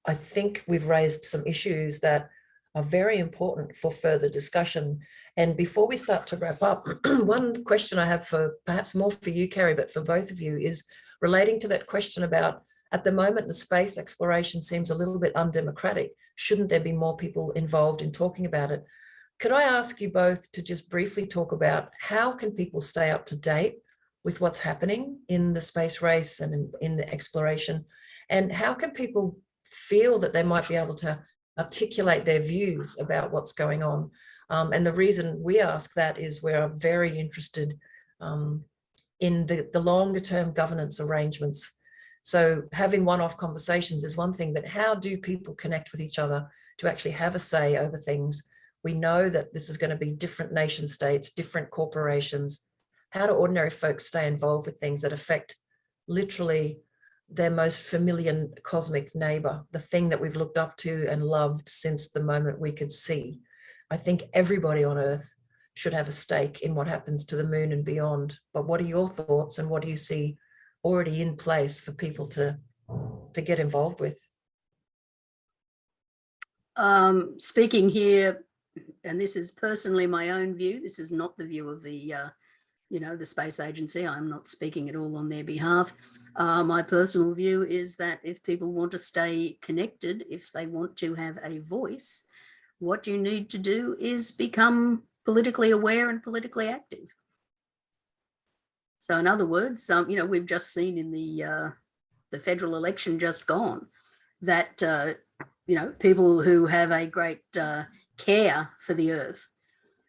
S1: I think we've raised some issues that are very important for further discussion. And before we start to wrap up, one question I have for perhaps more for you, Kerry, but for both of you, is relating to that question about, at the moment, the space exploration seems a little bit undemocratic. Shouldn't there be more people involved in talking about it? Could I ask you both to just briefly talk about how can people stay up to date with what's happening in the space race and in the exploration? And how can people feel that they might be able to articulate their views about what's going on? And the reason we ask that is we're very interested in the longer term governance arrangements. So having one-off conversations is one thing, but how do people connect with each other to actually have a say over things? We know that this is going to be different nation states, different corporations. How do ordinary folks stay involved with things that affect literally their most familiar cosmic neighbor, the thing that we've looked up to and loved since the moment we could see? I think everybody on Earth should have a stake in what happens to the moon and beyond. But what are your thoughts, and what do you see already in place for people to get involved with?
S3: Speaking here, and this is personally my own view, this is not the view of the the space agency. I'm not speaking at all on their behalf. My personal view is that if people want to stay connected, if they want to have a voice, what you need to do is become politically aware and politically active. So in other words, we've just seen in the federal election just gone that, people who have a great care for the earth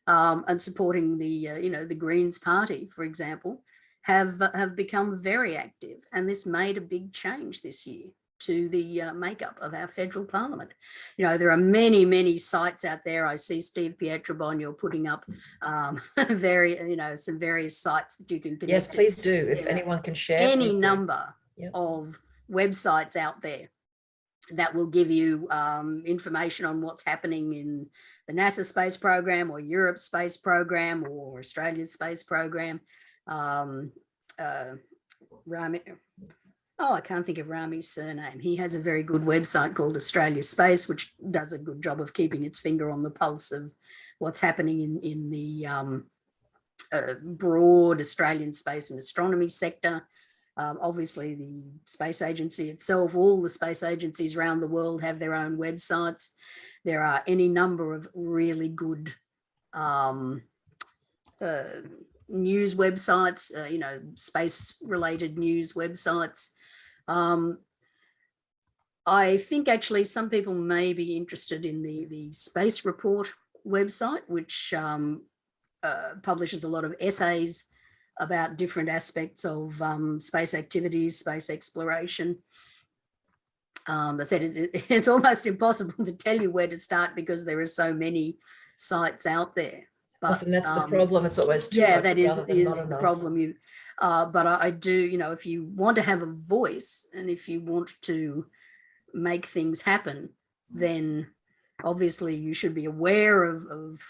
S3: and supporting the Greens Party, for example, have become very active. And this made a big change this year to the makeup of our federal parliament. There are many, many sites out there. I see Steve Pietrobon, you're putting up some various sites that you can connect.
S1: Yes, please do. If anyone can share.
S3: Any number of websites out there that will give you information on what's happening in the NASA space program, or Europe's space program, or Australia's space program. I can't think of Rami's surname. He has a very good website called Australia Space, which does a good job of keeping its finger on the pulse of what's happening in the broad Australian space and astronomy sector. Obviously, the space agency itself, all the space agencies around the world have their own websites. There are any number of really good news websites, space-related news websites. I think actually some people may be interested in the Space Report website, which publishes a lot of essays about different aspects of space activities, space exploration. I said it's almost impossible to tell you where to start because there are so many sites out there. But
S1: often that's the problem. It's always too much.
S3: That is the problem. But I do, if you want to have a voice and if you want to make things happen, then obviously you should be aware of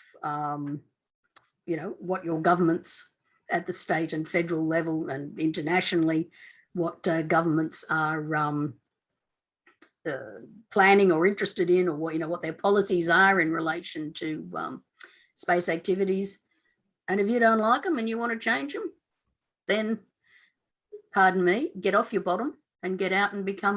S3: what your governments at the state and federal level and internationally, what governments are planning or interested in, or what their policies are in relation to space activities. And if you don't like them and you want to change them, then, pardon me, get off your bottom and get out and become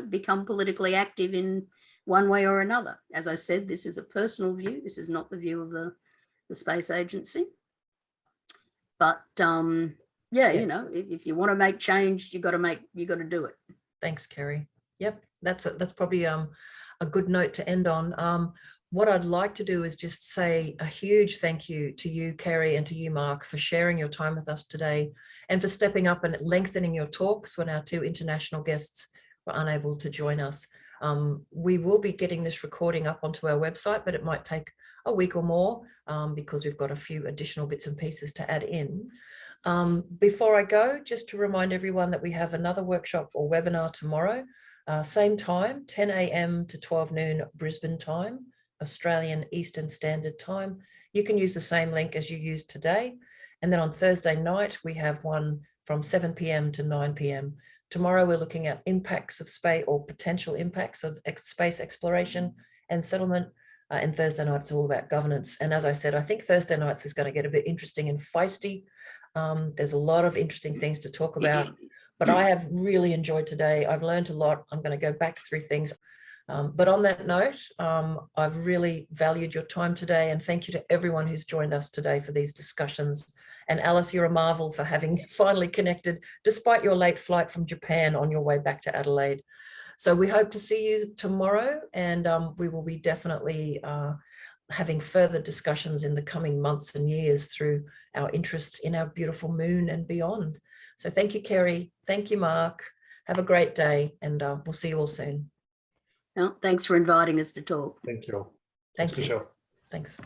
S3: become politically active in one way or another. As I said, this is a personal view. This is not the view of the space agency. But if you want to make change, you got to do it.
S1: Thanks, Kerry. Yep, that's probably a good note to end on. What I'd like to do is just say a huge thank you to you, Kerry, and to you, Mark, for sharing your time with us today and for stepping up and lengthening your talks when our two international guests were unable to join us. We will be getting this recording up onto our website, but it might take a week or more because we've got a few additional bits and pieces to add in. Before I go, just to remind everyone that we have another workshop or webinar tomorrow, same time, 10 a.m. to 12 noon Brisbane time, Australian Eastern Standard Time. You can use the same link as you used today. And then on Thursday night, we have one from 7 p.m. to 9 p.m. Tomorrow, we're looking at impacts of space or potential impacts of space exploration and settlement. And Thursday night, it's all about governance. And as I said, I think Thursday nights is going to get a bit interesting and feisty. There's a lot of interesting things to talk about, but I have really enjoyed today. I've learned a lot. I'm going to go back through things. But on that note, I've really valued your time today, and thank you to everyone who's joined us today for these discussions. And Alice, you're a marvel for having finally connected despite your late flight from Japan on your way back to Adelaide. So we hope to see you tomorrow, and we will be definitely having further discussions in the coming months and years through our interests in our beautiful moon and beyond. So thank you, Kerry. Thank you, Mark. Have a great day, and we'll see you all soon.
S3: Well, thanks for inviting us to talk.
S2: Thank you all.
S1: Thank you.
S2: Michelle.
S1: Thanks.